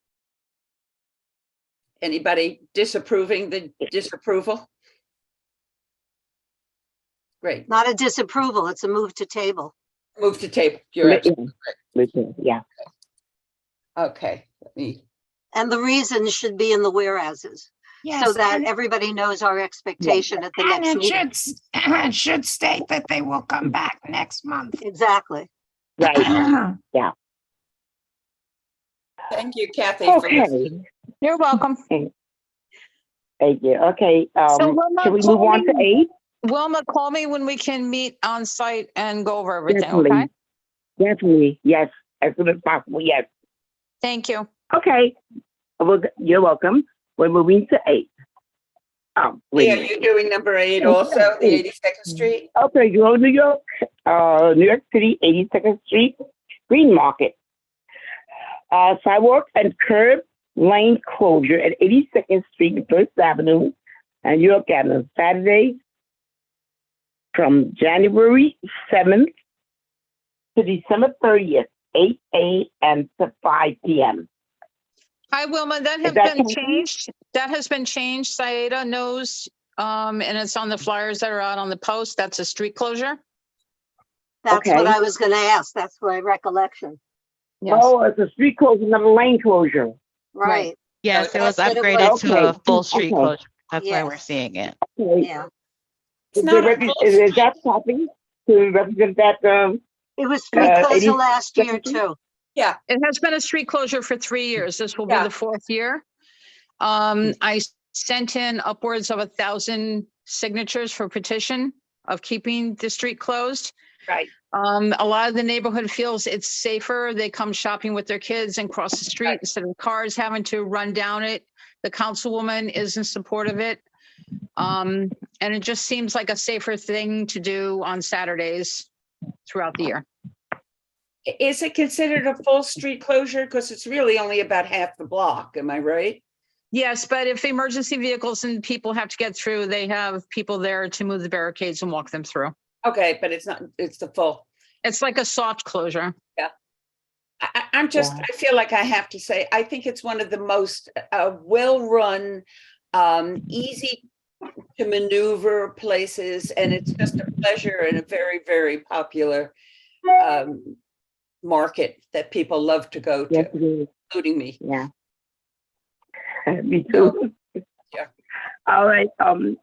Anybody disapproving the disapproval? Great. Not a disapproval, it's a move to table. Move to table. You're absolutely Yeah. okay. Let me. And the reasons should be in the whereases, Yes, so that and- everybody knows our expectation at the And next it meeting. it should state that they will come back next month. Exactly. Right. Yeah. Thank you, Kathy. For Okay. listening. You're welcome. Thank you. Okay. So Wilma, Should we move on to 8? Wilma, call me when we can meet on site and go over everything, Definitely. okay? Definitely. Yes. As soon as possible. Yes. Thank you. Okay. Well, you're welcome. We're moving to 8. Wait a Yeah, minute. you're doing number 8 also, the 82nd Street. Okay, you go to New York, New York City, 82nd Street, Green Market. Sidewalk and curb lane closure at 82nd Street, and First Avenue, and New York Avenue, Saturday from January 7th to December 30th, 8 a.m. to 5 p.m. Hi, Wilma, that has that been something? changed. That has been changed. Saida knows, and it's on the flyers that are out on the post. That's a street closure. That's what Okay. I was gonna ask. That's my recollection. Yes. Oh, it's a street closure, not a lane closure. Right, Yes, it was that's what it upgraded was. to a Okay, full street okay. closure. That's why we're Yes. seeing it. Okay. yeah. It's not a full Is that copy to represent that? It was street 80 closure last year second? too. Yeah, It has been a street closure for 3 years. This will be Yeah. the 4th year. I sent in upwards of 1,000 signatures for petition of keeping the street closed. right. A lot of the neighborhood feels it's safer. They come shopping with their kids and cross the street Right. instead of cars having to run down it. The councilwoman is in support of it. And it just seems like a safer thing to do on Saturdays throughout the year. Is it considered a full street closure? Because it's really only about half the block, am I right? Yes, but if emergency vehicles and people have to get through, they have people there to move the barricades and walk them through. Okay, but it's not, it's the full. It's like a soft closure. I'm just, I feel like I have to say, I think it's one of the most well-run, easy to maneuver places, and it's just a pleasure and a very, very popular market that people love to go Yes, to, it is. including me. Yeah. Me too. Yeah. All right. And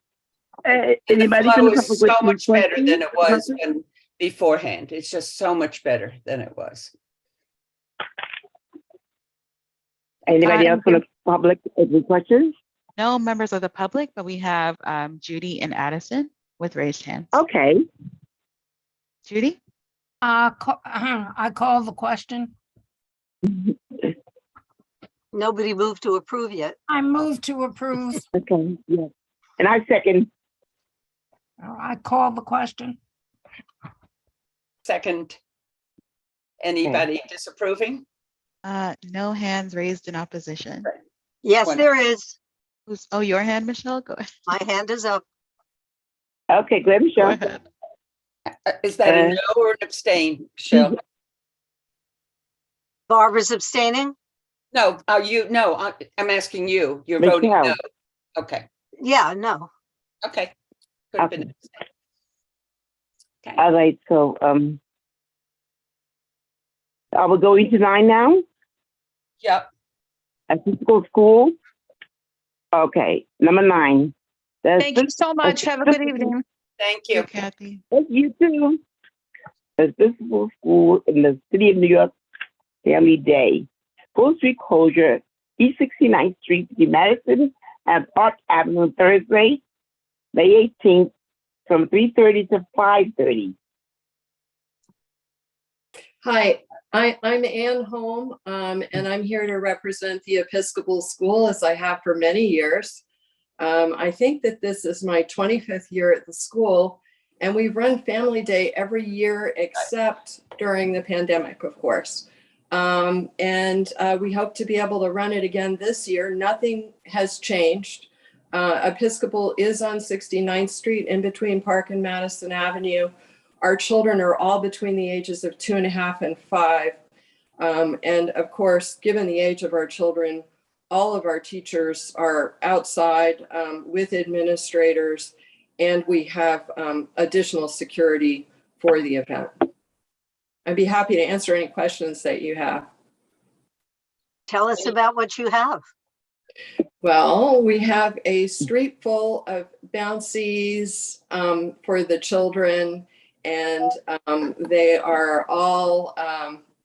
the Anybody flow from the is public with so any much better than it was questions? when beforehand. It's just so much better than it was. Anybody else from the public with any questions? No members of the public, but we have Judy and Addison with raised hands. Okay. Judy? I call the question. Nobody moved to approve yet. I move to approve. Okay, yes. And I second. I call the question. Second, anybody disapproving? No hands raised in opposition. Yes, One. there is. Oh, your hand, Michelle? Go ahead. My hand is up. Okay, go ahead, Go Michelle. ahead. Is that a no or an abstain, Michelle? Barbara's abstaining? No, I'm asking you. You're voting no. Michelle. Okay, Yeah, no. okay. Could have been Okay. abstain. Okay. All right, so, are we going to 9 now? Yep. A physical school? Okay, number 9. Thank you so much. Have a good evening. Thank You, you. Kathy. Thank you too. The physical school in the city of New York Family Day. Full street closure, East 69th Street, Madison and Park Avenue, Thursday, May 18th, from 3:30 to 5:30. Hi, I'm Ann Holm, and I'm here to represent the Episcopal School as I have for many years. I think that this is my 25th year at the school, and we've run Family Day every year except during the pandemic, of course. We hope to be able to run it again this year. Nothing has changed. Episcopal is on 69th Street in between Park and Madison Avenue. Our children are all between the ages of 2.5 and 5. And of course, given the age of our children, all of our teachers are outside with administrators, and we have additional security for the event. I'd be happy to answer any questions that you have. Tell us about what you have. Well, we have a street full of bouncies for the children, and they are all,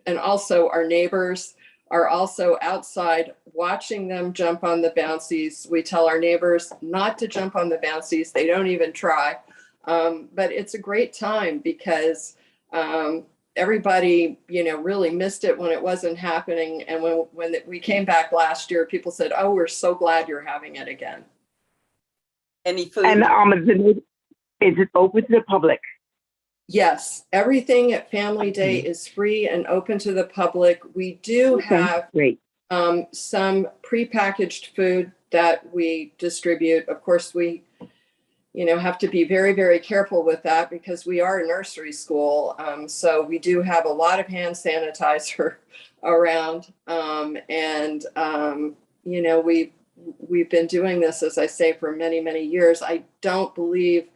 and also our neighbors are also outside watching them jump on the bouncies. We tell our neighbors not to jump on the bouncies. They don't even try. But it's a great time because everybody, really missed it when it wasn't happening. And when we came back last year, people said, "Oh, we're so glad you're having it again." Any food? And is it open to the public? Yes, everything at Family Day is free and open to the public. We do have Great. some prepackaged food that we distribute. Of course, we have to be very, very careful with that because we are a nursery school. So we do have a lot of hand sanitizer around. We've been doing this, as I say, for many, many years. I don't believe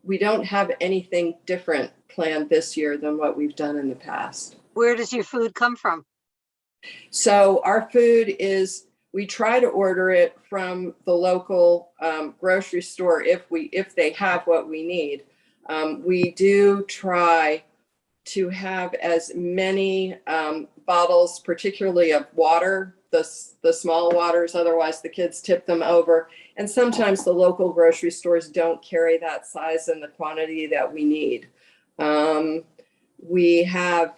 we don't have anything different planned this year than what we've done in the past. Where does your food come from? So our food is, we try to order it from the local grocery store if they have what we need. We do try to have as many bottles, particularly of water, the small waters, otherwise the kids tip them over. And sometimes the local grocery stores don't carry that size and the quantity that we need. We have,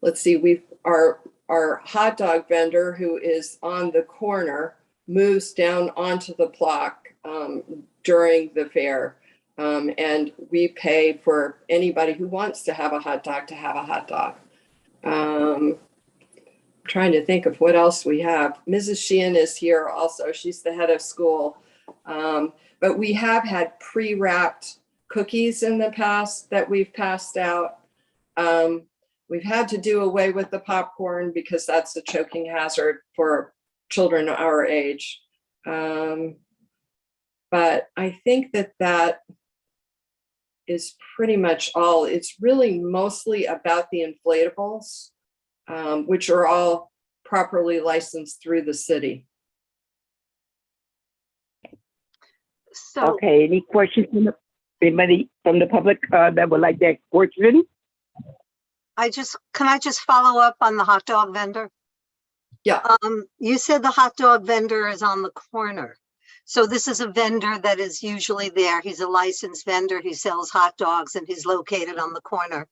let's see, our hot dog vendor, who is on the corner, moves down onto the block during the fair. And we pay for anybody who wants to have a hot dog to have a hot dog. Trying to think of what else we have. Mrs. Sheehan is here also. She's the head of school. But we have had pre-wrapped cookies in the past that we've passed out. We've had to do away with the popcorn because that's a choking hazard for children our age. But I think that is pretty much all. It's really mostly about the inflatables, which are all properly licensed through the city. So, Okay, any questions from anybody from the public that would like that question? can I just follow up on the hot dog vendor? Yeah. You said the hot dog vendor is on the corner. So this is a vendor that is usually there. He's a licensed vendor. He sells hot dogs and he's located on the corner.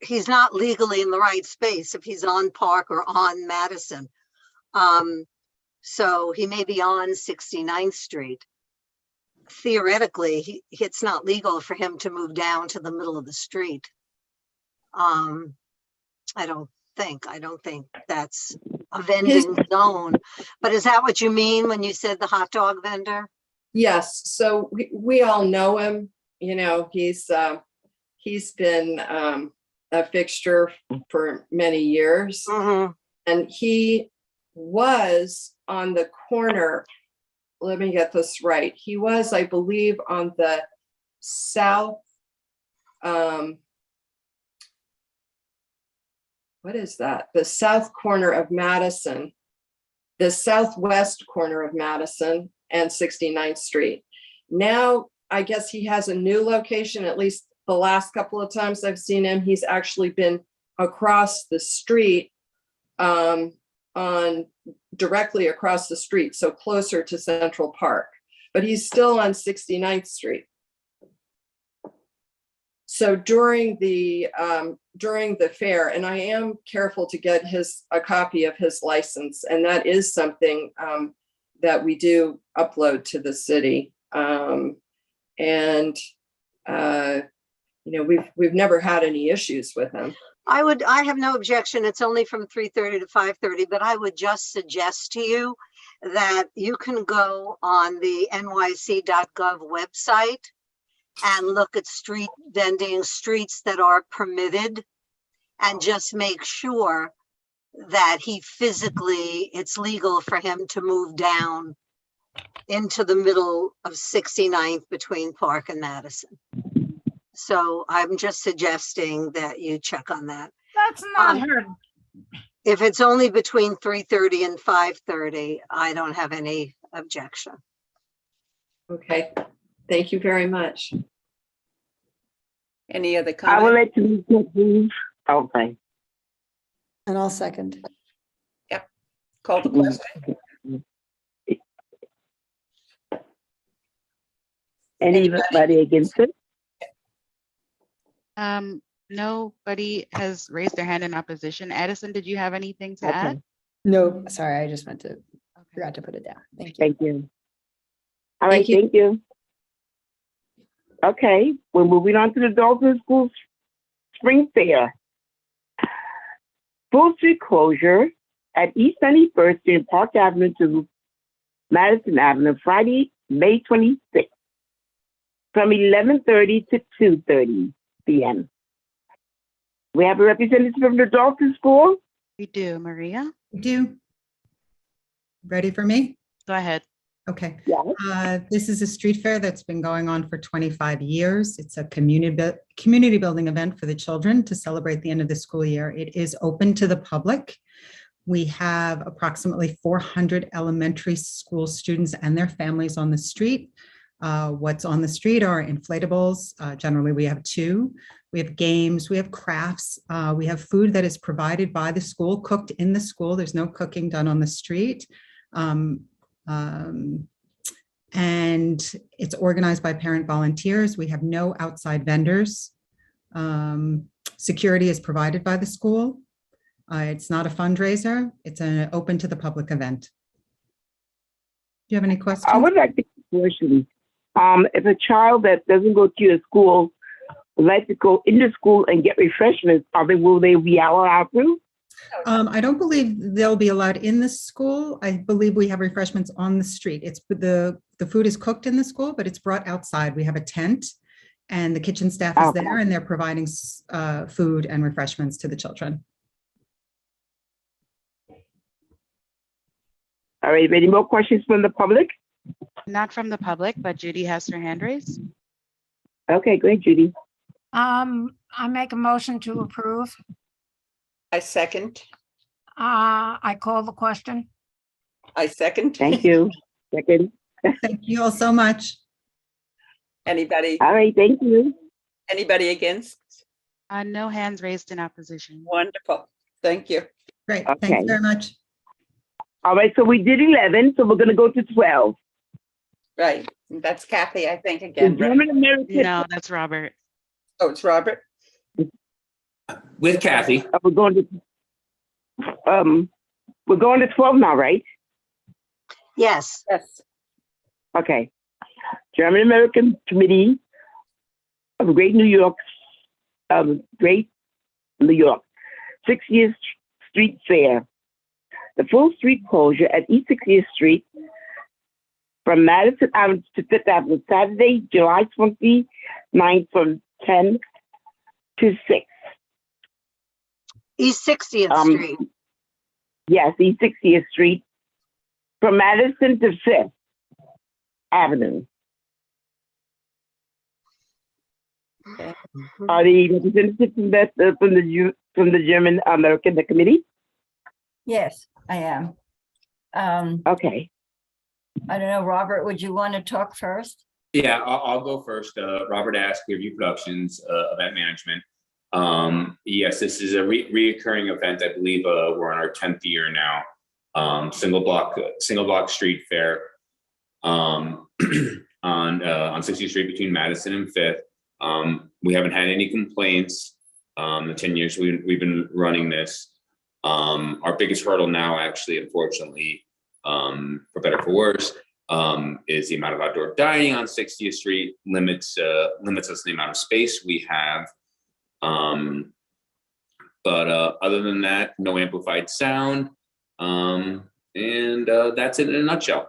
He's not legally in the right space if he's on Park or on Madison. So he may be on 69th Street. Theoretically, it's not legal for him to move down to the middle of the street. I don't think that's a vending zone. But is that what you mean when you said the hot dog vendor? Yes, so we all know him. You know, he's been a fixture for many years. Mm-hmm. And he was on the corner. Let me get this right. He was, I believe, on the south, what is that? The south corner of Madison, the southwest corner of Madison and 69th Street. Now, I guess he has a new location. At least the last couple of times I've seen him, he's actually been across the street, on directly across the street, so closer to Central Park, but he's still on 69th Street. So during the fair, and I am careful to get a copy of his license, and that is something that we do upload to the city. We've never had any issues with him. I have no objection. It's only from 3:30 to 5:30, but I would just suggest to you that you can go on the nyc.gov website and look at street vending, streets that are permitted, and just make sure that it's legal for him to move down into the middle of 69th between Park and Madison. So I'm just suggesting that you check on that. That's not her. If it's only between 3:30 and 5:30, I don't have any objection. Okay, thank you very much. Any other I will comments? let you move. Okay. And I'll second. Call the question. Anybody against it? Nobody has raised their hand in opposition. Addison, did you have anything to add? Okay. No, sorry, I just meant to, forgot to put it down. Thank you. Thank you. All right, Thank you. thank you. Okay, we're moving on to the Dalton School Spring Fair. Full street closure at East 91st Street, Park Avenue to Madison Avenue, Friday, May 26th, from 11:30 to 2:30 p.m. We have a representative from the Dalton School. We do, Maria. Do. Ready for me? Go ahead. Okay. Yes. This is a street fair that's been going on for 25 years. It's a community building event for the children to celebrate the end of the school year. It is open to the public. We have approximately 400 elementary school students and their families on the street. What's on the street are inflatables. Generally, we have 2. We have games, we have crafts, we have food that is provided by the school, cooked in the school. There's no cooking done on the street. And it's organized by parent volunteers. We have no outside vendors. Security is provided by the school. It's not a fundraiser. It's an open to the public event. you have any I questions? would like to ask a question. If a child that doesn't go to your school would like to go into school and get refreshments, will they be allowed to? I don't believe they'll be allowed in the school. I believe we have refreshments on the street. It's the food is cooked in the school, but it's brought outside. We have a tent and the kitchen staff is Okay. there and they're providing food and refreshments to the children. All right, any more questions from the public? Not from the public, but Judy has her hand raised. Okay, great, Judy. I make a motion to approve. I second. I call the question. I second. Thank you. Second. Thank you all so much. Anybody, All right, thank you. anybody against? No hands raised in opposition. Wonderful. Thank you. Great. Okay. Thanks very much. All right, so we did 11, so we're gonna go to 12. Right. That's Kathy, I think, The again. right? German American, No, that's Robert. Oh, it's Robert. With Kathy. we're going to 12 now, right? Yes, Yes. Okay. German American Committee of Great New York, Great New York, 60th Street Fair. The full street closure at East 60th Street from Madison Avenue to Fifth Avenue, Saturday, July 29th from 10 to 6. East 60th Street. Yes, East 60th Street from Madison to Fifth Avenue. Are the representatives from the German American Committee? Yes, I am. Okay. I don't know, Robert, would you want to talk first? Yeah, I'll go first. Robert Ask, Clearview Productions, event management. Yes, this is a reoccurring event. I believe we're on our 10th year now. Single block street fair on 60th Street between Madison and Fifth. We haven't had any complaints. The 10 years we've been running this. Our biggest hurdle now, actually, unfortunately, for better or for worse, is the amount of outdoor dining on 60th Street limits us the amount of space we have. But other than that, no amplified sound, and that's it in a nutshell.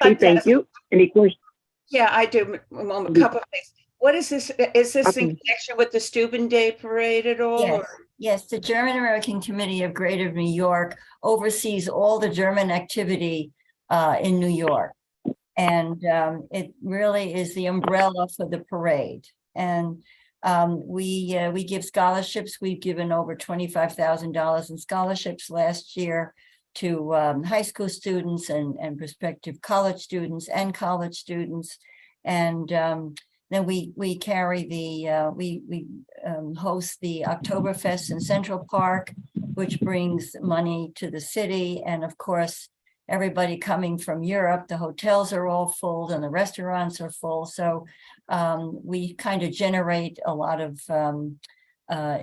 Okay, thank you. Any questions? Yeah, I do. A couple of things. What is this? Is this in Okay. connection with the Steuben Day Parade at all? Yes, or- yes, the German American Committee of Greater New York oversees all the German activity in New York. And it really is the umbrella for the parade. And we give scholarships. We've given over $25,000 in scholarships last year to high school students and prospective college students and college students. And then we carry we host the Oktoberfest in Central Park, which brings money to the city. And of course, everybody coming from Europe, the hotels are all full and the restaurants are full. So we kind of generate a lot of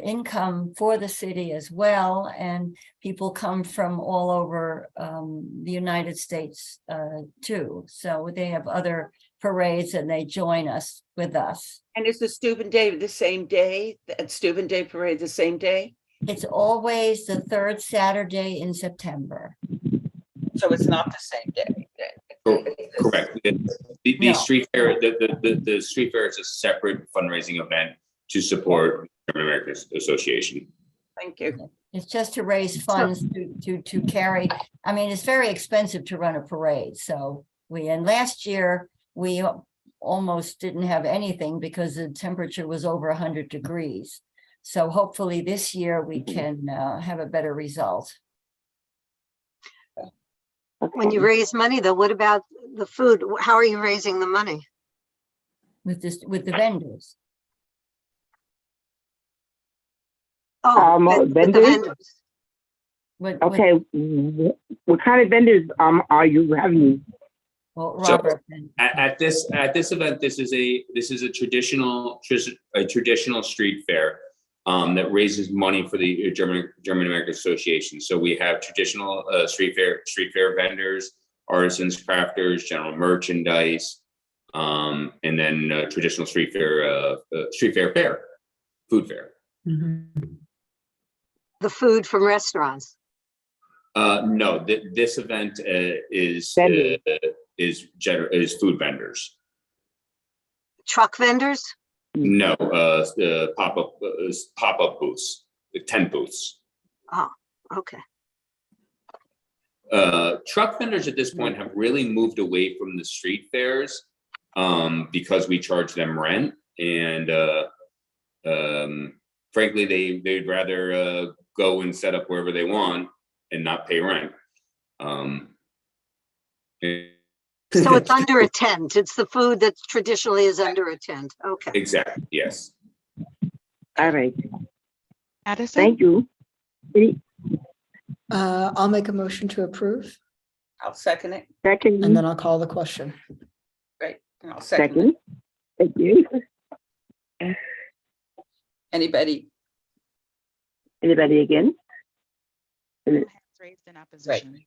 income for the city as well. And people come from all over the United States too. So they have other parades and they join us with us. And is the Steuben Day the same day? The Steuben Day Parade the same day? It's always the third Saturday in September. So it's not the same day. Correct. The No. street fair, the street fair is a separate fundraising event to support the German American Association. Thank you. It's just to raise funds to carry. I mean, it's very expensive to run a parade. So and last year we almost didn't have anything because the temperature was over 100 degrees. So hopefully this year we can have a better result. When you raise money though, what about the food? How are you raising the money? With the vendors. Oh, with the vendors? vendors. Okay, what kind of vendors are you having? Well, So Robert. at this event, this is a traditional street fair. that raises money for the German American Association. So we have traditional street fair vendors, artisans, crafters, general merchandise, and then traditional street fair food fair. The food from restaurants. No, this event is food vendors. Truck vendors? No, pop-up booths, the tent booths. Oh, okay. Truck vendors at this point have really moved away from the street fairs because we charge them rent, and frankly, they'd rather go and set up wherever they want and not pay rent. So it's under a tent. It's the food that traditionally is under a tent. Okay. Exactly. Yes. All right. Addison? Thank you. I'll make a motion to approve, I'll second it. Second. and then I'll call the question. Great. And I'll second it. Thank you. Anybody? Anybody again? Hands raised in opposition.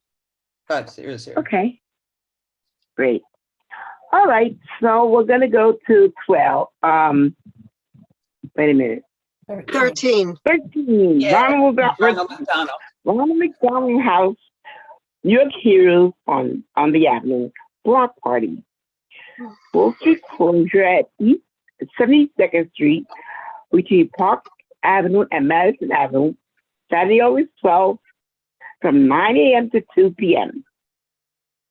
5-0. Okay. Great. All right, so we're gonna go to 12. Wait a minute. 13. 13. Yeah. Ronald McDonald House, New York Heroes on the Avenue block party. Full street closure at East 72nd Street between Park Avenue and Madison Avenue, Saturday, August 12th, from 9 a.m. to 2 p.m.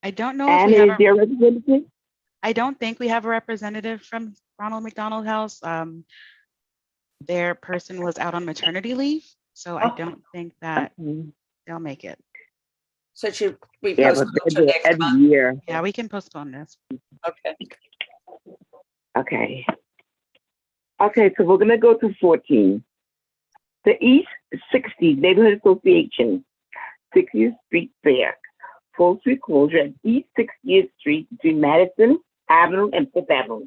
I don't know if And we is have a, there a representative? I don't think we have a representative from Ronald McDonald House. Their person was out on maternity leave, so I don't think that they'll make it. So should we Yeah, but postpone to they're next every month? year. Yeah, we can postpone this. Okay. Okay. Okay, so we're gonna go to 14. The East 60 Neighborhood Association, 60th Street Fair, full street closure at East 60th Street between Madison Avenue and Fifth Avenue,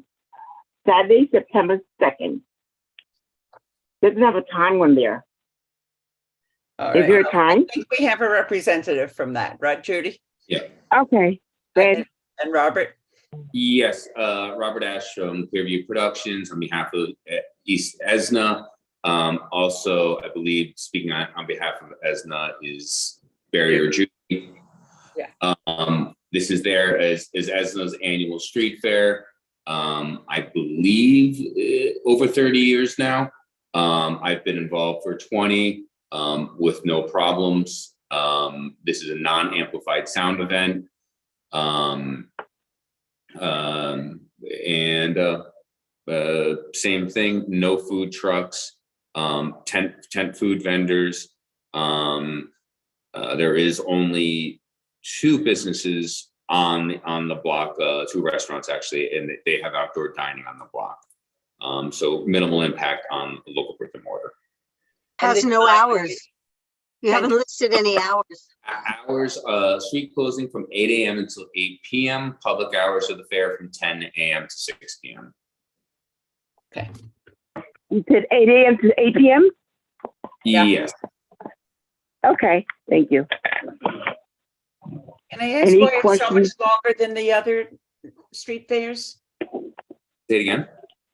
Saturday, September 2nd. Doesn't have a time on there. All Is right. there a time? I think we have a representative from that, right, Judy? Yeah. Okay, good. And Robert? Yes, Robert Ash from Clearview Productions on behalf of East Esna. Also, I believe speaking on behalf of Esna is Barry or Judy. Yeah. This is there as Esna's annual street fair. I believe over 30 years now. I've been involved for 20 with no problems. This is a non-amplified sound event. Same thing, no food trucks, tent food vendors. There is only 2 businesses on the block, 2 restaurants actually, and they have outdoor dining on the block. So minimal impact on the local brick and mortar. Has no hours. You haven't listed any hours. Hours, street closing from 8 a.m. until 8 p.m. Public hours of the fair from 10 a.m. to 6 p.m. Okay. You said 8 a.m. to 8 p.m.? Yeah. Yes. Okay, thank you. Can I ask Any why it's so much questions? longer than the other street fairs? Say it again.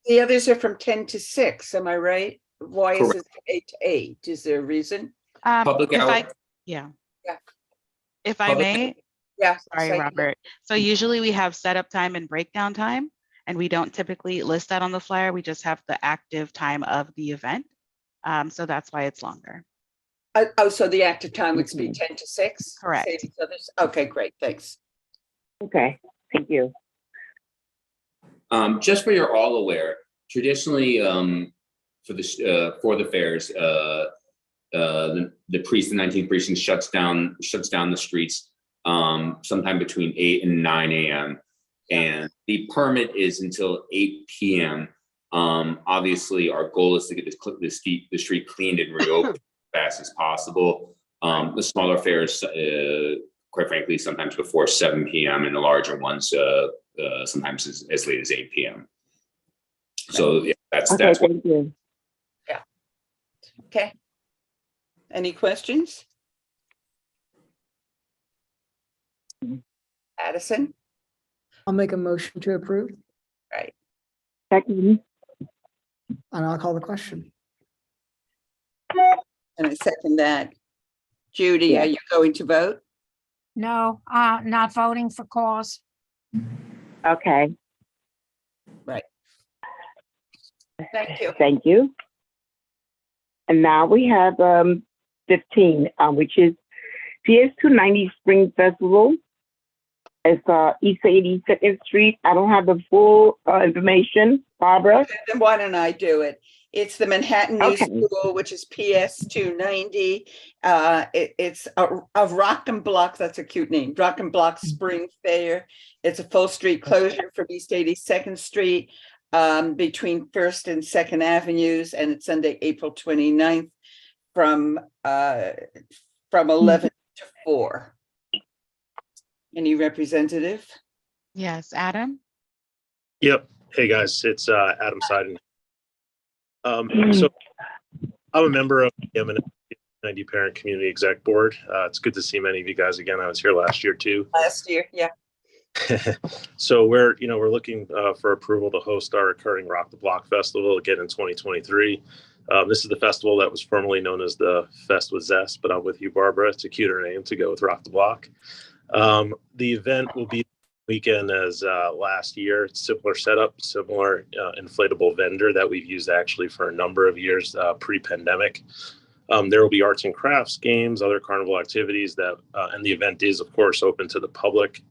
The others are from 10 to 6, am I right? Why is Correct. it 8 to 8? Is there a reason? Public If hour. yeah. Yeah. If I Public- may, Yeah. sorry, say- Robert. So usually we have setup time and breakdown time, and we don't typically list that on the flyer. We just have the active time of the event. So that's why it's longer. Oh, so the active time would be 10 to 6? Correct. Save each other's- Okay, great, thanks. Okay, thank you. Just so you're all aware, traditionally, for the fairs, the 19th precinct shuts down the streets sometime between 8 and 9 a.m. and the permit is until 8 p.m. Obviously, our goal is to get the street cleaned and reopened as fast as possible. The smaller fairs, quite frankly, sometimes before 7 p.m. and the larger ones sometimes as late as 8 p.m. So yeah, that's Okay, what. thank you. Okay. Any questions? Addison? I'll make a motion to approve Right. Second, and I'll call the question. And I second that. Judy, Yes. are you going to vote? No, not voting for cause. okay, Thank you. thank you. And now we have 15, which is PS 290 Spring Festival. It's East 82nd Street. I don't have the full information. Barbara? Then why don't I do it? It's the Manhattan New Okay. School, which is PS 290. It's a Rock and Block, that's a cute name, Rock and Block Spring Fair. It's a full street closure from East 82nd Street between First and Second Avenues, and it's Sunday, April 29th from 11 to 4. Any representative? Yes, Adam? Yep. Hey guys, it's Adam Seiden. So I'm a member of the M&90 Parent Community Exec Board. It's good to see many of you guys again. I was here last year too. Last year, yeah. So we're looking for approval to host our recurring Rock the Block Festival again in 2023. This is the festival that was formerly known as the Fest with Zest, but I'm with you, Barbara. It's a cuter name to go with Rock the Block. The event will be weekend as last year. It's similar setup, similar inflatable vendor that we've used actually for a number of years pre-pandemic. There will be arts and crafts, games, other carnival activities that, and the event is of course open to the public.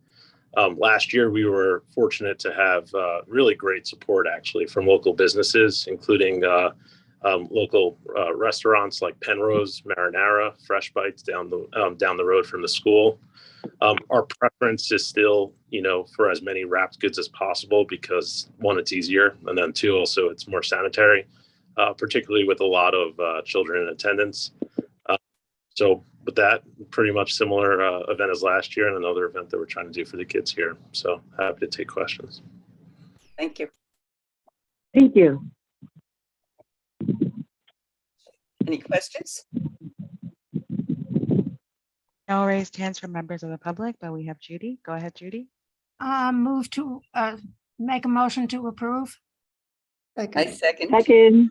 Last year we were fortunate to have really great support actually from local businesses, including local restaurants like Penrose, Marinara, Fresh Bites down the road from the school. Our preference is still, for as many wrapped goods as possible because one, it's easier, and then two, also it's more sanitary, particularly with a lot of children in attendance. So with that, pretty much similar event as last year and another event that we're trying to do for the kids here. So happy to take questions. Thank you. Thank you. Any questions? No raised hands from members of the public, but we have Judy. Go ahead, Judy. Move to make a motion to approve. I second. Second,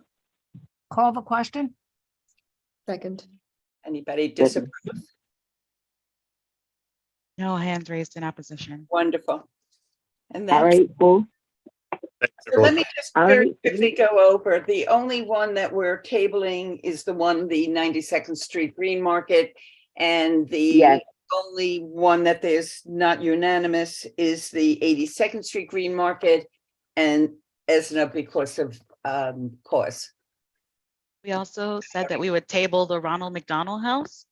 Call the question. Second. Anybody disapprove? No hands raised in opposition. Wonderful. And all that's, right, cool. so let me just All very right. quickly go over. The only one that we're tabling is the 92nd Street Green Market. And the Yes. only one that there's not unanimous is the 82nd Street Green Market, and as no because of cause. We also said that we would table the Ronald McDonald House.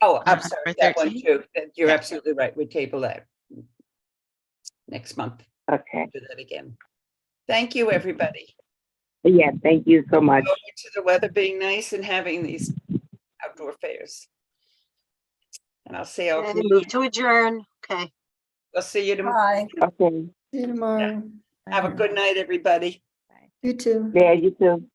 Oh, I'm For sorry, that one 13? too. You're Yeah. absolutely right. We table that next month. Okay. Do that again. Thank you, everybody. Yeah, thank you so much. Going to the weather being nice and having these outdoor fairs. And I'll see you. And move to adjourn. Okay. I'll see you tomorrow. Bye. Okay. See you tomorrow. Have a good night, everybody. You too. Yeah, you too.